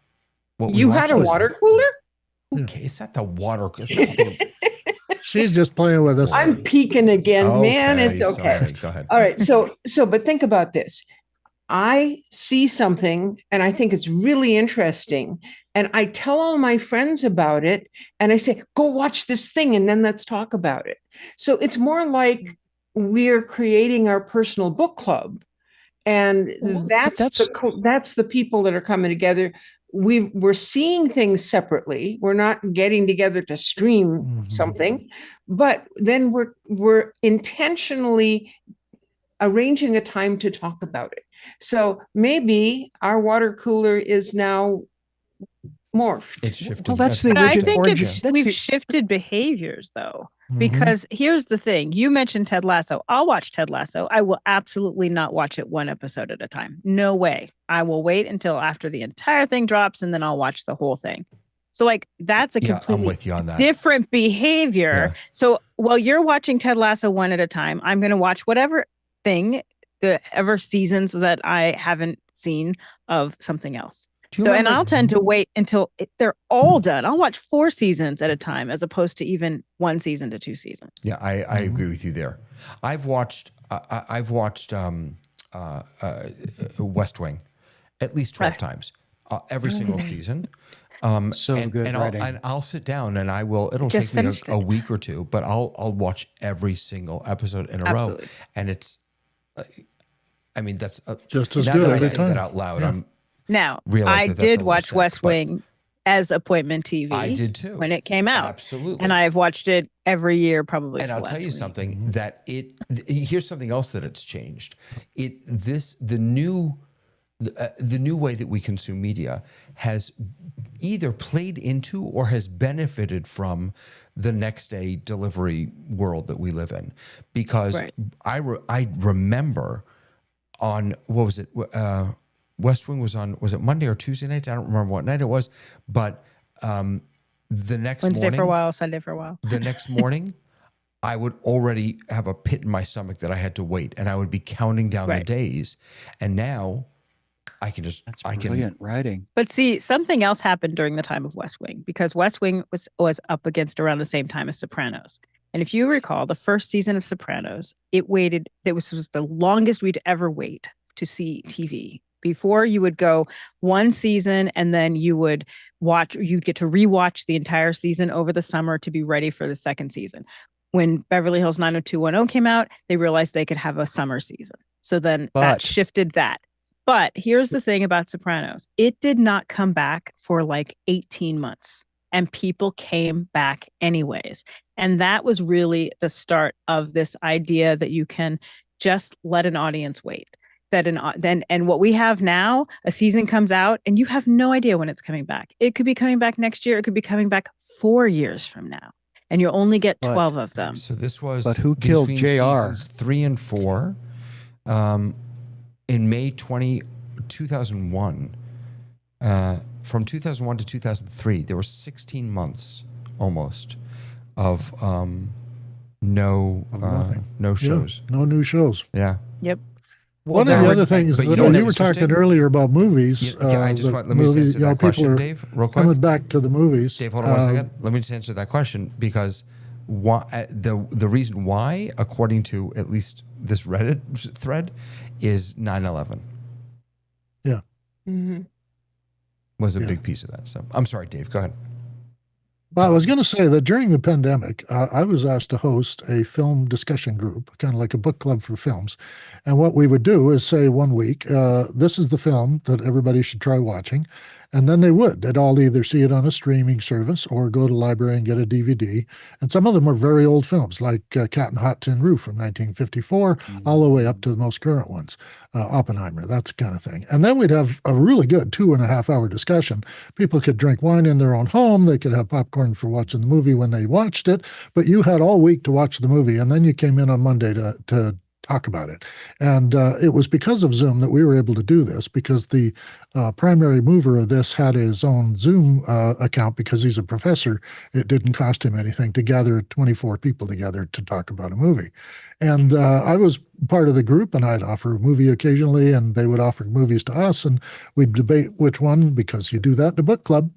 what we You had a watched. water cooler? Okay, it's not the water. It's not the, She's just playing with us. I'm peeking again, man. It's okay. Sorry, go ahead. All right. But think about this. I see something and I think it's really interesting. And I tell all my friends about it and I say, go watch this thing and then let's talk about it. So it's more like we're creating our personal book club. And that's the people that are coming together. We're seeing things separately. We're not getting together to stream something, but then we're intentionally arranging a time to talk about it. So maybe our water cooler is now morphed. It's shifted. Well, that's the But I origin. think origin. it's That's we've the- shifted behaviors though. Mhm. Because here's the thing. You mentioned Ted Lasso. I'll watch Ted Lasso. I will absolutely not watch it one episode at a time. No way. I will wait until after the entire thing drops and then I'll watch the whole thing. So like that's a I'm completely with you on that. different behavior. Yeah. So while you're watching Ted Lasso one at a time, I'm going to watch whatever thing, the ever seasons that I haven't seen of something else. Do you So, and remember- I'll tend to wait until they're all done. I'll watch 4 seasons at a time as opposed to even 1 season to 2 seasons. Yeah, I agree with you there. I've watched West Wing at least 12 times, every single season. So good writing. I'll sit down and I will. It'll Just take me finished a it. week or two, but I'll watch every single episode in a Absolutely. row, and it's. I mean, that's Just as now good that I every say time. that out loud. Yeah. I'm Now, realize I that that's a did little watch sick, West but- Wing as appointment TV. I did too. when it came out. Absolutely. And I've watched it every year probably. And for I'll the tell last you week. something that here's something else that it's changed. The new way that we consume media has either played into or has benefited from the next day delivery world that we live in, because Right. I remember on what was it? West Wing was it Monday or Tuesday nights? I don't remember what night it was, but the next Wednesday morning, for a while, Sunday for a while. the next morning, I would already have a pit in my stomach that I had to wait, and I would be counting down the Right. days. And now, I can just That's I can brilliant writing. But see, something else happened during the time of West Wing, because West Wing was up against around the same time as Sopranos. And if you recall, the first season of Sopranos, it was the longest we'd ever wait to see TV. Before you would go one season and then you'd get to rewatch the entire season over the summer to be ready for the second season. When Beverly Hills 90210 came out, they realized they could have a summer season. So then that shifted that. But here's the thing about Sopranos. It did not come back for like 18 months, and people came back anyways. And that was really the start of this idea that you can just let an audience wait. And what we have now, a season comes out and you have no idea when it's coming back. It could be coming back next year. It could be coming back 4 years from now, and you'll only get 12 of them. So this was. But who killed between JR? seasons 3 and 4, in May 2001. From 2001 to 2003, there were 16 months almost of nothing. no shows. No new shows. Yeah. Yep. One of the other things but that you know you what's were talking interesting? earlier about movies. I just let me just answer that question, Dave, real quick. Coming back to the movies. Dave, hold on one second. Let me just answer that question, because the reason why, according to at least this Reddit thread, is 9/11 Yeah. Mhm. was a big piece of that. So I'm sorry, Dave. Go ahead. Well, I was going to say that during the pandemic, I was asked to host a film discussion group, kind of like a book club for films. And what we would do is say one week, this is the film that everybody should try watching. And then they would. They'd all either see it on a streaming service or go to the library and get a DVD. And some of them were very old films, like Cat in the Hot Tin Roof from 1954, all the way up to the most current ones, Oppenheimer, that kind of thing. And then we'd have a really good 2.5-hour discussion. People could drink wine in their own home. They could have popcorn for watching the movie when they watched it. But you had all week to watch the movie. And then you came in on Monday to talk about it. And it was because of Zoom that we were able to do this, because the primary mover of this had his own Zoom account because he's a professor. It didn't cost him anything to gather 24 people together to talk about a movie. And I was part of the group, and I'd offer a movie occasionally, and they would offer movies to us, and we'd debate which one, because you do that in a book club.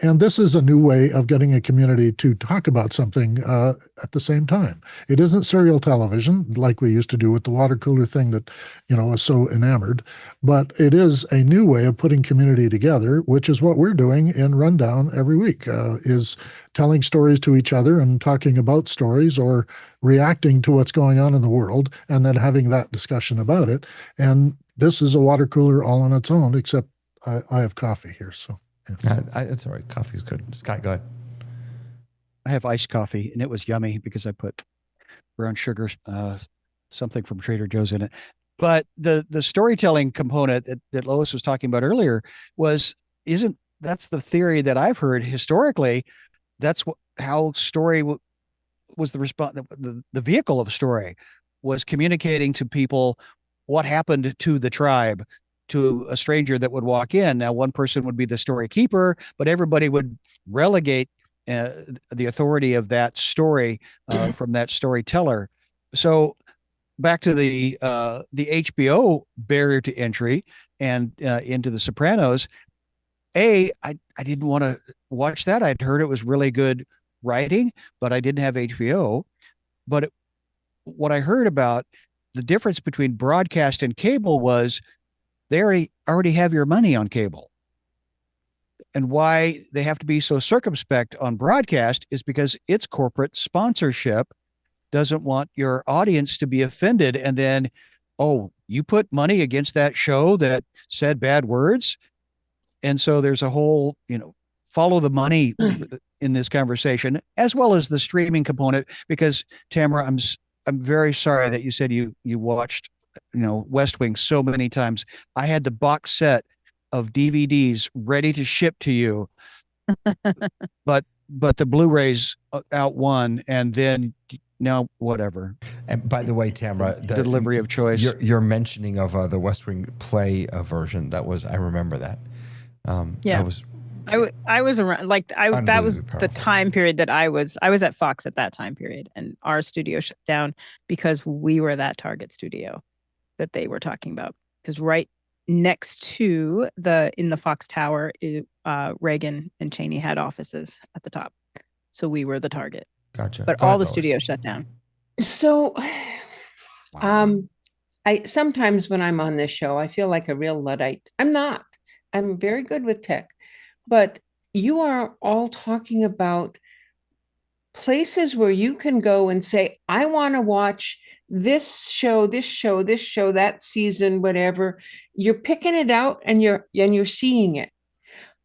And this is a new way of getting a community to talk about something at the same time. It isn't serial television like we used to do with the water cooler thing that, was so enamored, but it is a new way of putting community together, which is what we're doing in Rundown every week, is telling stories to each other and talking about stories or reacting to what's going on in the world and then having that discussion about it. And this is a water cooler all on its own, except I have coffee here, so. Yeah. It's all right. Coffee is good. Scott, go ahead. I have iced coffee, and it was yummy because I put brown sugar, something from Trader Joe's in it. But the storytelling component that Lois was talking about earlier that's the theory that I've heard historically. That's how story was the response. The vehicle of story was communicating to people what happened to the tribe, to a stranger that would walk in. Now, one person would be the story keeper, but everybody would relegate the authority of that story from that storyteller. So back to the HBO barrier to entry and into The Sopranos. I didn't want to watch that. I'd heard it was really good writing, but I didn't have HBO. But what I heard about the difference between broadcast and cable was they already have your money on cable. And why they have to be so circumspect on broadcast is because its corporate sponsorship doesn't want your audience to be offended. And then, oh, you put money against that show that said bad words. And so there's a whole, follow the money in this conversation, as well as the streaming component. Because Tamara, I'm very sorry that you said you watched, West Wing so many times. I had the box set of DVDs ready to ship to you, but the Blu-rays outwon, and then now whatever. And by the way, Tamara, the delivery of choice. Your mentioning of the West Wing play version, I remember that. Yeah, I was around, that was the time period that I was at Fox at that time period, and our studio shut down because we were that target studio that they were talking about. Because right next to in the Fox Tower, Reagan and Cheney had offices at the top, so we were the target. Gotcha. But all the studios shut down. So, I sometimes when I'm on this show, I feel like a real Luddite. I'm not. I'm very good with tech, but you are all talking about places where you can go and say, I want to watch this show, that season, whatever. You're picking it out and you're seeing it.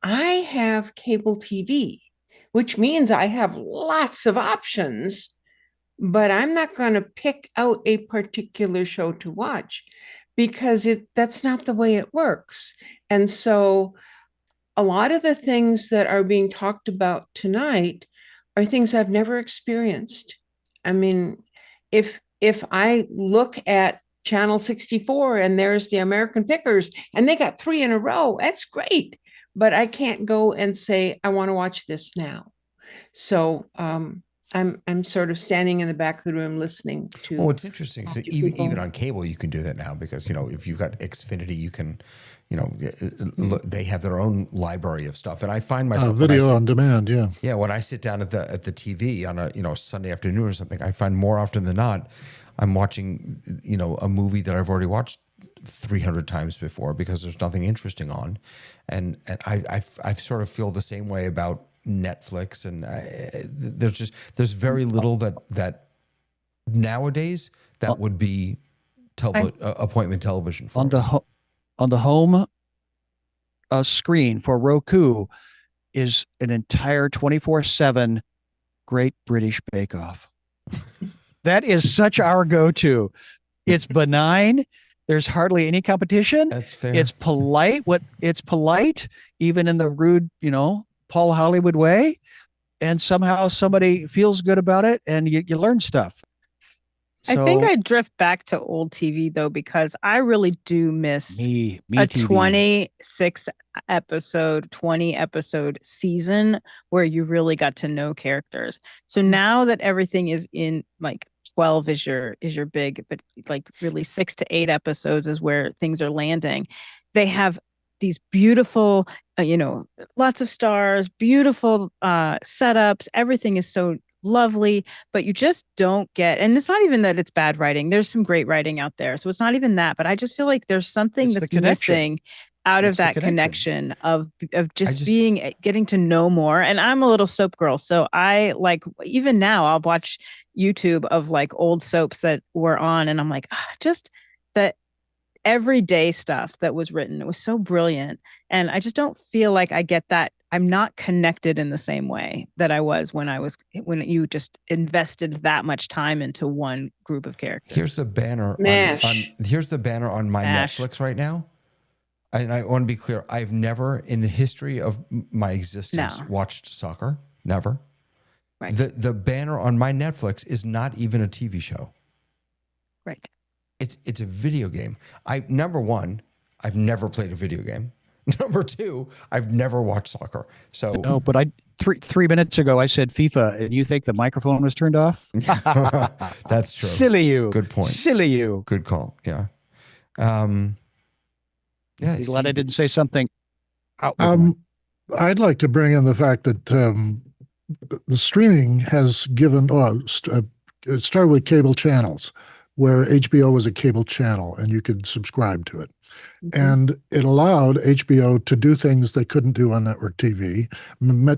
I have cable TV, which means I have lots of options, but I'm not going to pick out a particular show to watch because that's not the way it works. And so a lot of the things that are being talked about tonight are things I've never experienced. I mean, if I look at Channel 64 and there's the American Pickers and they got 3 in a row, that's great. But I can't go and say, I want to watch this now. So I'm sort of standing in the back of the room listening to. Well, it's interesting. Even on cable, you can do that now because, if you've got Xfinity, you can, they have their own library of stuff. And I find myself video on demand. Yeah. Yeah. When I sit down at the TV on a, Sunday afternoon or something, I find more often than not, I'm watching, a movie that I've already watched 300 times before because there's nothing interesting on. And I sort of feel the same way about Netflix, and there's very little that nowadays that would be appointment television for on the home screen for Roku is an entire 24/7 Great British Bake Off. That is such our go-to. It's benign. There's hardly any competition. That's fair. It's polite. It's polite, even in the rude, Paul Hollywood way, and somehow somebody feels good about it, and you learn stuff. So, I think I drift back to old TV though, because I really do miss me a TV. 26 episode, 20 episode season where you really got to know characters. So now that everything is in like 12 is your big, but like really 6 to 8 episodes is where things are landing. They have these beautiful, lots of stars, beautiful setups. Everything is so lovely, but you just don't get, and it's not even that it's bad writing. There's some great writing out there. So it's not even that, but I just feel like there's something that's missing out of that connection of just getting to know more. And I'm a little soap girl. So I like, even now I'll watch YouTube of like old soaps that were on, and I'm like, just that everyday stuff that was written. It was so brilliant. And I just don't feel like I get that. I'm not connected in the same way that I was when you just invested that much time into one group of characters. Here's the banner here's the banner on my Netflix right now. And I want to be clear, I've never in the history of my existence watched soccer. Never. Right. The banner on my Netflix is not even a TV show. Right. It's a video game. Number one, I've never played a video game. Number two, I've never watched soccer. So no, but three minutes ago I said FIFA, and you think the microphone was turned off? That's true. Silly you. Good point. Silly you. Good call. Yeah. Yeah. Glad I didn't say something. I'd like to bring in the fact that the streaming has given. It started with cable channels, where HBO was a cable channel and you could subscribe to it. Mm-hmm. And it allowed HBO to do things they couldn't do on network TV,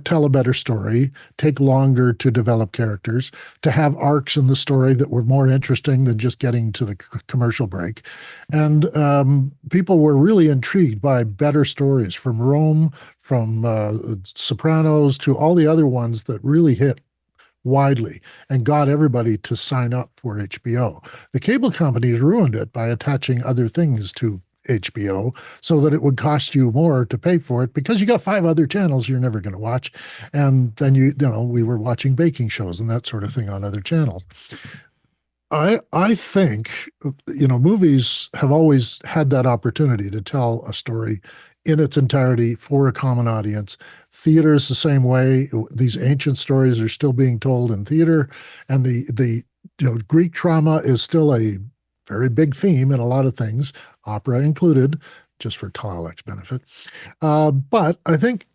tell a better story, take longer to develop characters, to have arcs in the story that were more interesting than just getting to the commercial break. And people were really intrigued by better stories from Rome, from Sopranos, to all the other ones that really hit widely and got everybody to sign up for HBO. The cable companies ruined it by attaching other things to HBO so that it would cost you more to pay for it, because you got 5 other channels you're never going to watch. And then we were watching baking shows and that sort of thing on other channels. I think, movies have always had that opportunity to tell a story in its entirety for a common audience. Theater is the same way. These ancient stories are still being told in theater, and the Greek trauma is still a very big theme in a lot of things, opera included, just for Twilight's benefit. But I think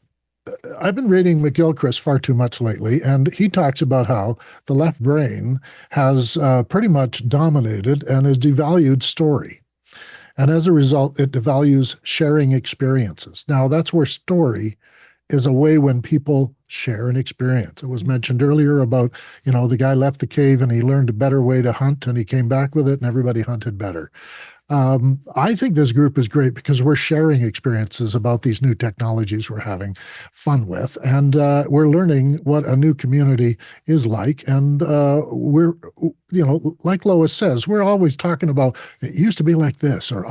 I've been reading McGilchrist far too much lately, and he talks about how the left brain has pretty much dominated and has devalued story. And as a result, it devalues sharing experiences. Now, that's where story is a way when people share an experience. It was mentioned earlier about, the guy left the cave and he learned a better way to hunt, and he came back with it and everybody hunted better. I think this group is great because we're sharing experiences about these new technologies we're having fun with, and we're learning what a new community is like. And we're, like Lois says, we're always talking about, it used to be like this, or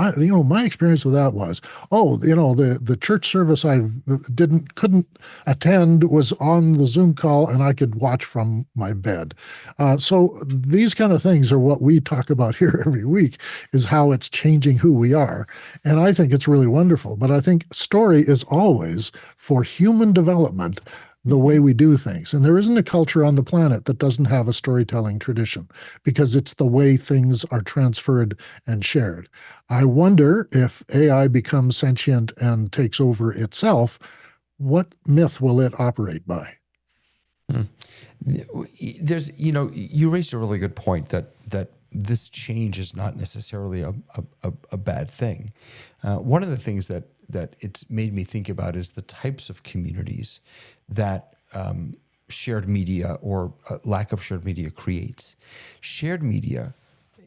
my experience with that was, the church service I couldn't attend was on the Zoom call and I could watch from my bed. So these kind of things are what we talk about here every week, is how it's changing who we are. And I think it's really wonderful. But I think story is always, for human development, the way we do things. And there isn't a culture on the planet that doesn't have a storytelling tradition, because it's the way things are transferred and shared. I wonder if AI becomes sentient and takes over itself, what myth will it operate by? There's, you raised a really good point that this change is not necessarily a bad thing. One of the things that it's made me think about is the types of communities that shared media or lack of shared media creates. Shared media,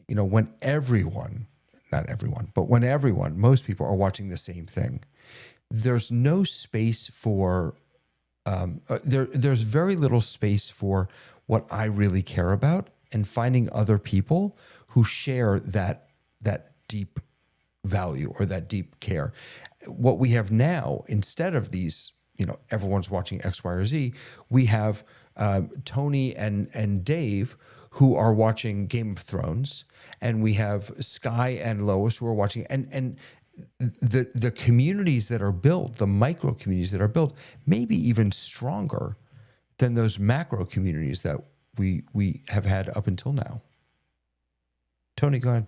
when everyone, not everyone, but when everyone, most people are watching the same thing, there's no space for, there's very little space for what I really care about, and finding other people who share that deep value or that deep care. What we have now, instead of these, everyone's watching X, Y, or Z, we have Tony and Dave who are watching Game of Thrones, and we have Sky and Lois who are watching, and the communities that are built, the micro communities that are built, may be even stronger than those macro communities that we have had up until now. Tony, go ahead.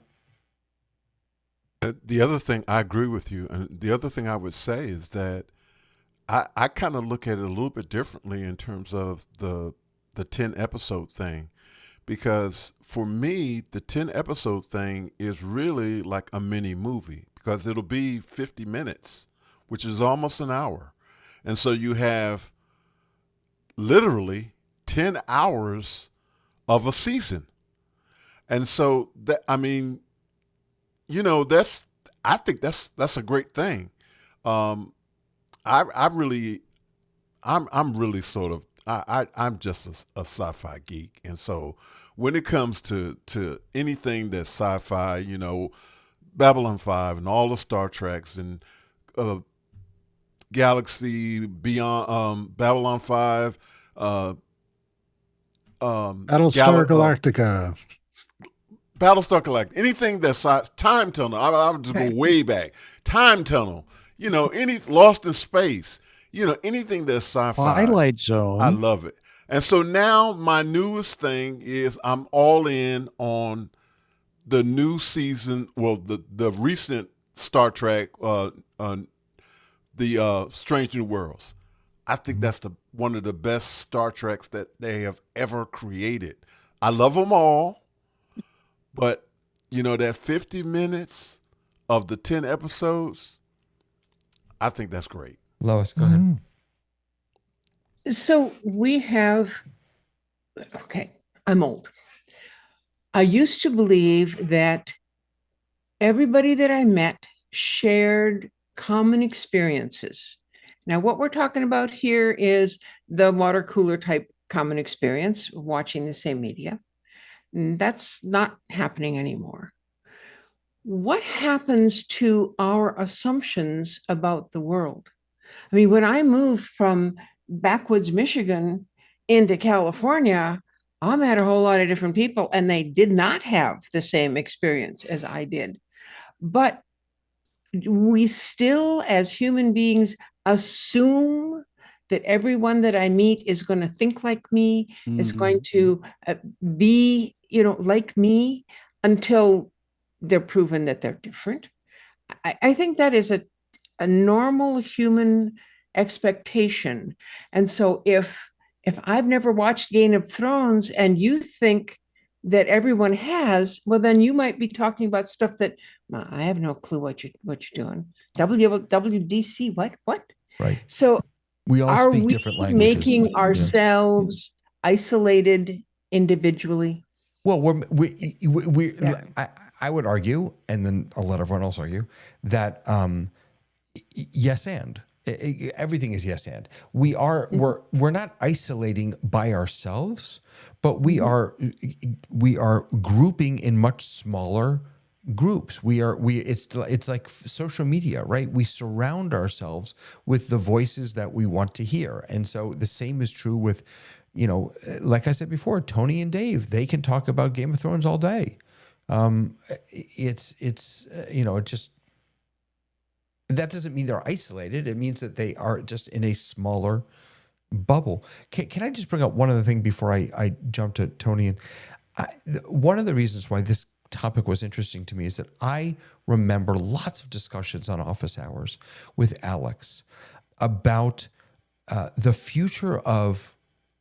The other thing, I agree with you. And the other thing I would say is that I kind of look at it a little bit differently in terms of the 10 episode thing. Because for me, the 10 episode thing is really like a mini movie because it'll be 50 minutes, which is almost an hour. And so you have literally 10 hours of a season. And so that, I mean, you know, I think that's a great thing. I'm really sort of, I'm just a sci-fi geek. And so when it comes to anything that's sci-fi, you know, Babylon 5 and all the Star Treks and Galaxy Beyond, Babylon 5, Battlestar Galactica. Battlestar Galactica, anything that's Time Tunnel, I would just go way back. Time Tunnel, you know, any Lost in Space, you know, anything that's sci-fi. Twilight Zone. I love it. And so now my newest thing is I'm all in on the new season, well, the recent Star Trek, the Strange New Worlds. I think that's one of the best Star Treks that they have ever created. I love them all. But, you know, that 50 minutes of the 10 episodes, I think that's great. Lois, go ahead. So we have, okay, I'm old. I used to believe that everybody that I met shared common experiences. Now, what we're talking about here is the water cooler type common experience, watching the same media. That's not happening anymore. What happens to our assumptions about the world? I mean, when I moved from backwoods Michigan into California, I met a whole lot of different people, and they did not have the same experience as I did. But we still, as human beings, assume that everyone that I meet is going to think like me, is going to be, you know, like me until they're proven that they're different. I think that is a normal human expectation. And so if I've never watched Game of Thrones and you think that everyone has, well, then you might be talking about stuff that I have no clue what you're doing. WDC, what? Right. So we all speak different languages. Making ourselves isolated individually? Well, I would argue, and then I'll let everyone else argue, that yes and. Everything is yes and. We're not isolating by ourselves, but we are grouping in much smaller groups. It's like social media, right? We surround ourselves with the voices that we want to hear. And so the same is true with, you know, like I said before, Tony and Dave, they can talk about Game of Thrones all day. It's you know, it just, that doesn't mean they're isolated. It means that they are just in a smaller bubble. Can I just bring up one other thing before I jump to Tony? And one of the reasons why this topic was interesting to me is that I remember lots of discussions on office hours with Alex about the future of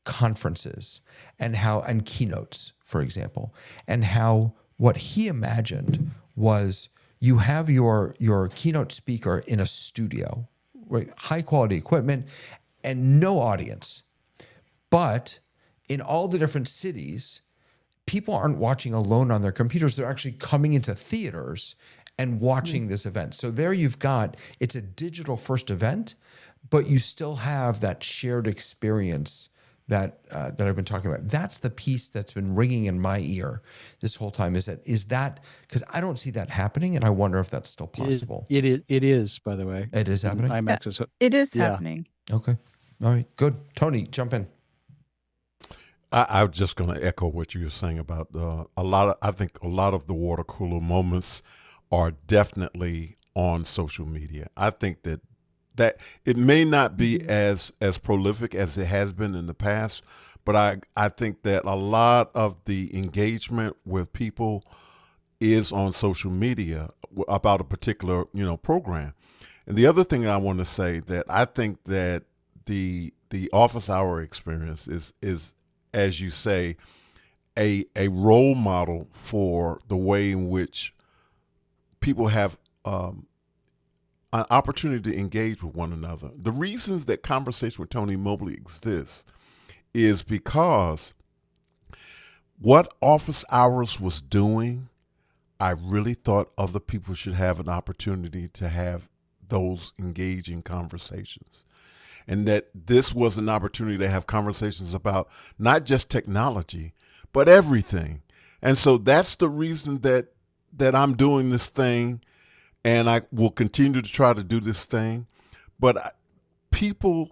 conferences and keynotes, for example, and how what he imagined was you have your keynote speaker in a studio, right? High quality equipment and no audience. But in all the different cities, people aren't watching alone on their computers. They're actually coming into theaters and watching this event. So there you've got, it's a digital first event, but you still have that shared experience that I've been talking about. That's the piece that's been ringing in my ear this whole time. Is that because I don't see that happening, and I wonder if that's still possible. It is, by the way. It is happening. IMAX is. It is happening. Okay. All right. Good. Tony, jump in. I was just going to echo what you were saying about I think a lot of the water cooler moments are definitely on social media. I think that it may not be as prolific as it has been in the past, but I think that a lot of the engagement with people is on social media about a particular, program. And the other thing I want to say, that I think that the office hour experience is, as you say, a role model for the way in which people have an opportunity to engage with one another. The reasons that Conversation with Tony Mobley exists is because what office hours was doing, I really thought other people should have an opportunity to have those engaging conversations. And that this was an opportunity to have conversations about not just technology, but everything. And so that's the reason that I'm doing this thing, and I will continue to try to do this thing. But people,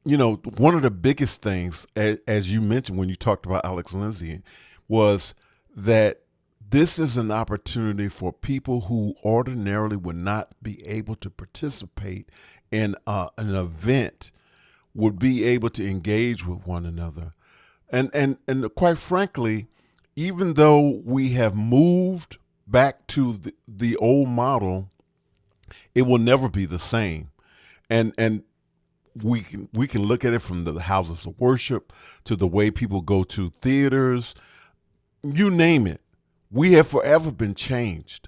one of the biggest things, as you mentioned when you talked about Alex Lindsay, was that this is an opportunity for people who ordinarily would not be able to participate in an event, would be able to engage with one another. And quite frankly, even though we have moved back to the old model, it will never be the same. And we can look at it from the houses of worship to the way people go to theaters, you name it. We have forever been changed.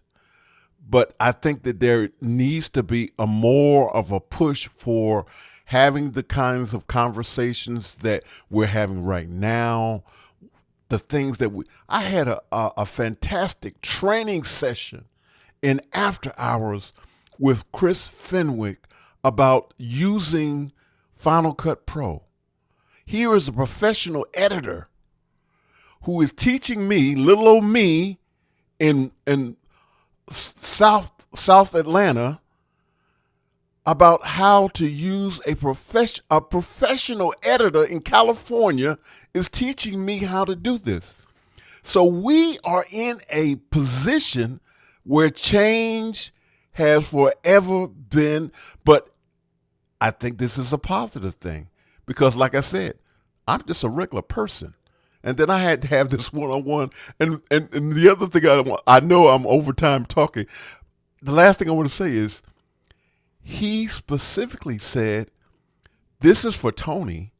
But I think that there needs to be a more of a push for having the kinds of conversations that we're having right now, the things that I had a fantastic training session in after hours with Chris Fenwick about using Final Cut Pro. Here is a professional editor who is teaching me, little old me, in South Atlanta, about how to use a professional editor in California is teaching me how to do this. So we are in a position where change has forever been, but I think this is a positive thing because, like I said, I'm just a regular person. And then I had to have this one-on-one. And the other thing I know I'm over time talking. The last thing I want to say is he specifically said, this is for Tony.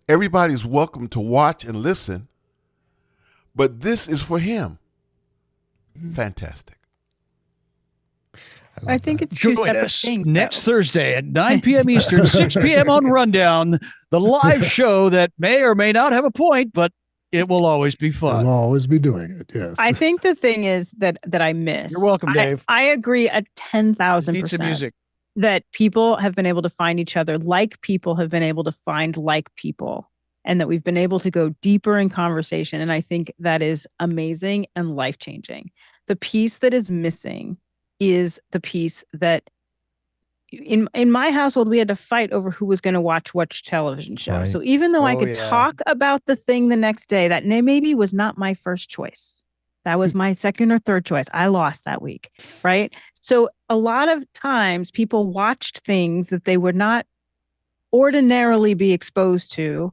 Everybody's welcome to watch and listen, but this is for him. Fantastic. I think it's two Join separate us things. next Thursday at 9 p.m. Eastern, 6 p.m. on Rundown, the live show that may or may not have a point, but it will always be fun. We'll always be doing it. Yes. I think the thing is that I miss. You're welcome, Dave. I agree at 10,000%. Need some music. That people have been able to find each other like people have been able to find like people, and that we've been able to go deeper in conversation. And I think that is amazing and life-changing. The piece that is missing is the piece that in my household, we had to fight over who was going to watch which television show. Right. So even though I could talk about the thing the next day, that maybe was not my first choice. That was my second or third choice. I lost that week, right? So a lot of times people watched things that they would not ordinarily be exposed to,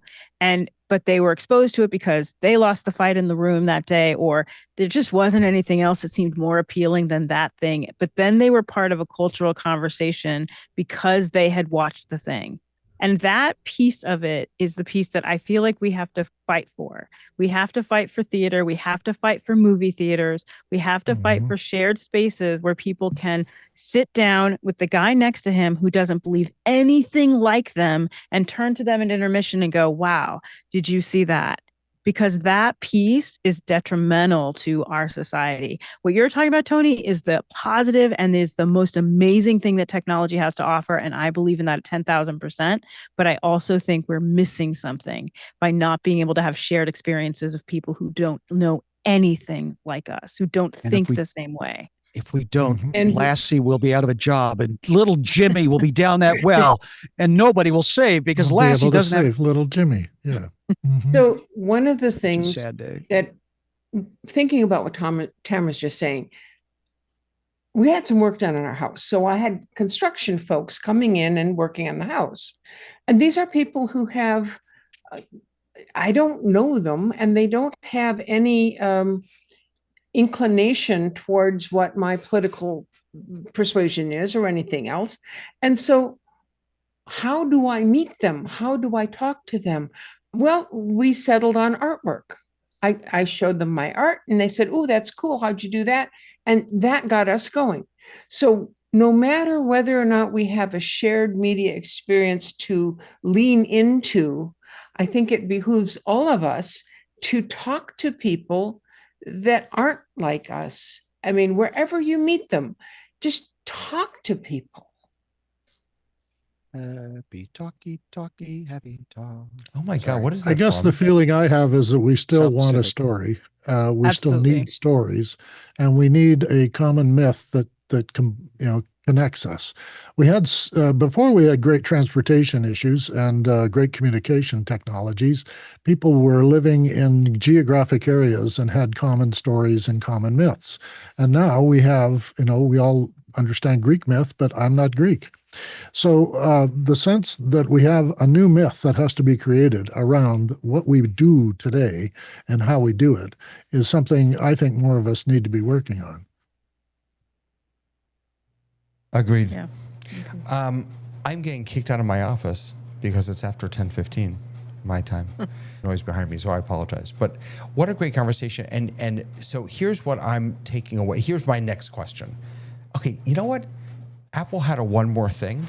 but they were exposed to it because they lost the fight in the room that day, or there just wasn't anything else that seemed more appealing than that thing. But then they were part of a cultural conversation because they had watched the thing. And that piece of it is the piece that I feel like we have to fight for. We have to fight for theater. We have to fight for movie theaters. We have to fight for shared spaces where people can sit down with the guy next to him who doesn't believe anything like them and turn to them at intermission and go, wow, did you see that? Because that piece is detrimental to our society. What you're talking about, Tony, is the positive and is the most amazing thing that technology has to offer. And I believe in that at 10,000%. But I also think we're missing something by not being able to have shared experiences of people who don't know anything like us, who don't think the same way. If we don't, Lassie will be out of a job and little Jimmy will be down that well and nobody will save because Lassie doesn't have little Jimmy. Yeah. So one of the things sad day. that thinking about what Tamara's just saying, we had some work done in our house. So I had construction folks coming in and working on the house. And these are people who have, I don't know them, and they don't have any inclination towards what my political persuasion is or anything else. And so how do I meet them? How do I talk to them? Well, we settled on artwork. I showed them my art and they said, oh, that's cool. How'd you do that? And that got us going. So no matter whether or not we have a shared media experience to lean into, I think it behooves all of us to talk to people that aren't like us. I mean, wherever you meet them, just talk to people. Happy talky, happy talk. Oh my God, what is that I guess from? the feeling I have is that we still South want a Pacific. story. We still Absolutely. need stories, and we need a common myth that connects us. We had before we had great transportation issues and great communication technologies. People were living in geographic areas and had common stories and common myths. And now we have, we all understand Greek myth, but I'm not Greek. So the sense that we have a new myth that has to be created around what we do today and how we do it is something I think more of us need to be working on. Agreed. Yeah. I'm getting kicked out of my office because it's after 10:15 my time. Noise behind me, so I apologize. But what a great conversation. And so here's what I'm taking away. Here's my next question. Okay, you know what? Apple had a one more thing.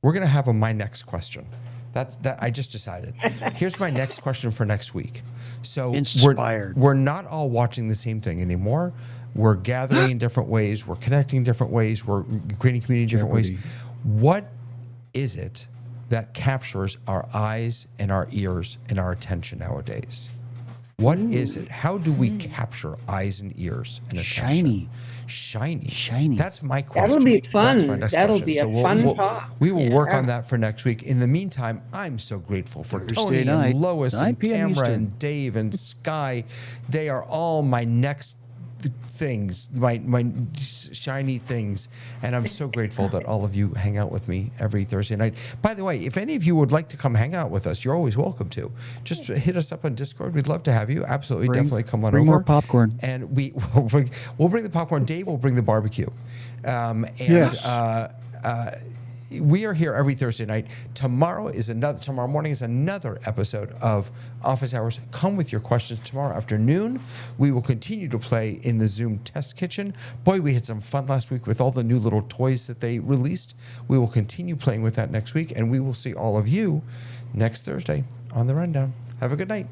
We're going to have my next question. That I just decided. Here's my next question for next week. So Inspired. we're not all watching the same thing anymore. We're gathering in different ways. We're connecting in different ways. We're creating community in different ways. What is it that captures our eyes and our ears and our attention nowadays? What is it? How do we capture eyes and ears and attention? Shiny. That's my question. That'll be fun. That's my next That'll question. be a So fun talk. We will work Yeah. on that for next week. In the meantime, I'm so grateful for Thursday Tony night, and Lois 9 and p.m. Tamara Eastern. and Dave and Sky. They are all my next things, my shiny things, and I'm so grateful that all of you hang out with me every Thursday night. By the way, if any of you would like to come hang out with us, you're always welcome to. Just hit us up on Discord. We'd love to have you. Absolutely, definitely come on bring over. more popcorn. And we'll bring the popcorn. Dave will bring the barbecue. Yes. We are here every Thursday night. Tomorrow morning is another episode of Office Hours. Come with your questions tomorrow afternoon. We will continue to play in the Zoom test kitchen. Boy, we had some fun last week with all the new little toys that they released. We will continue playing with that next week, and we will see all of you next Thursday on The Rundown. Have a good night.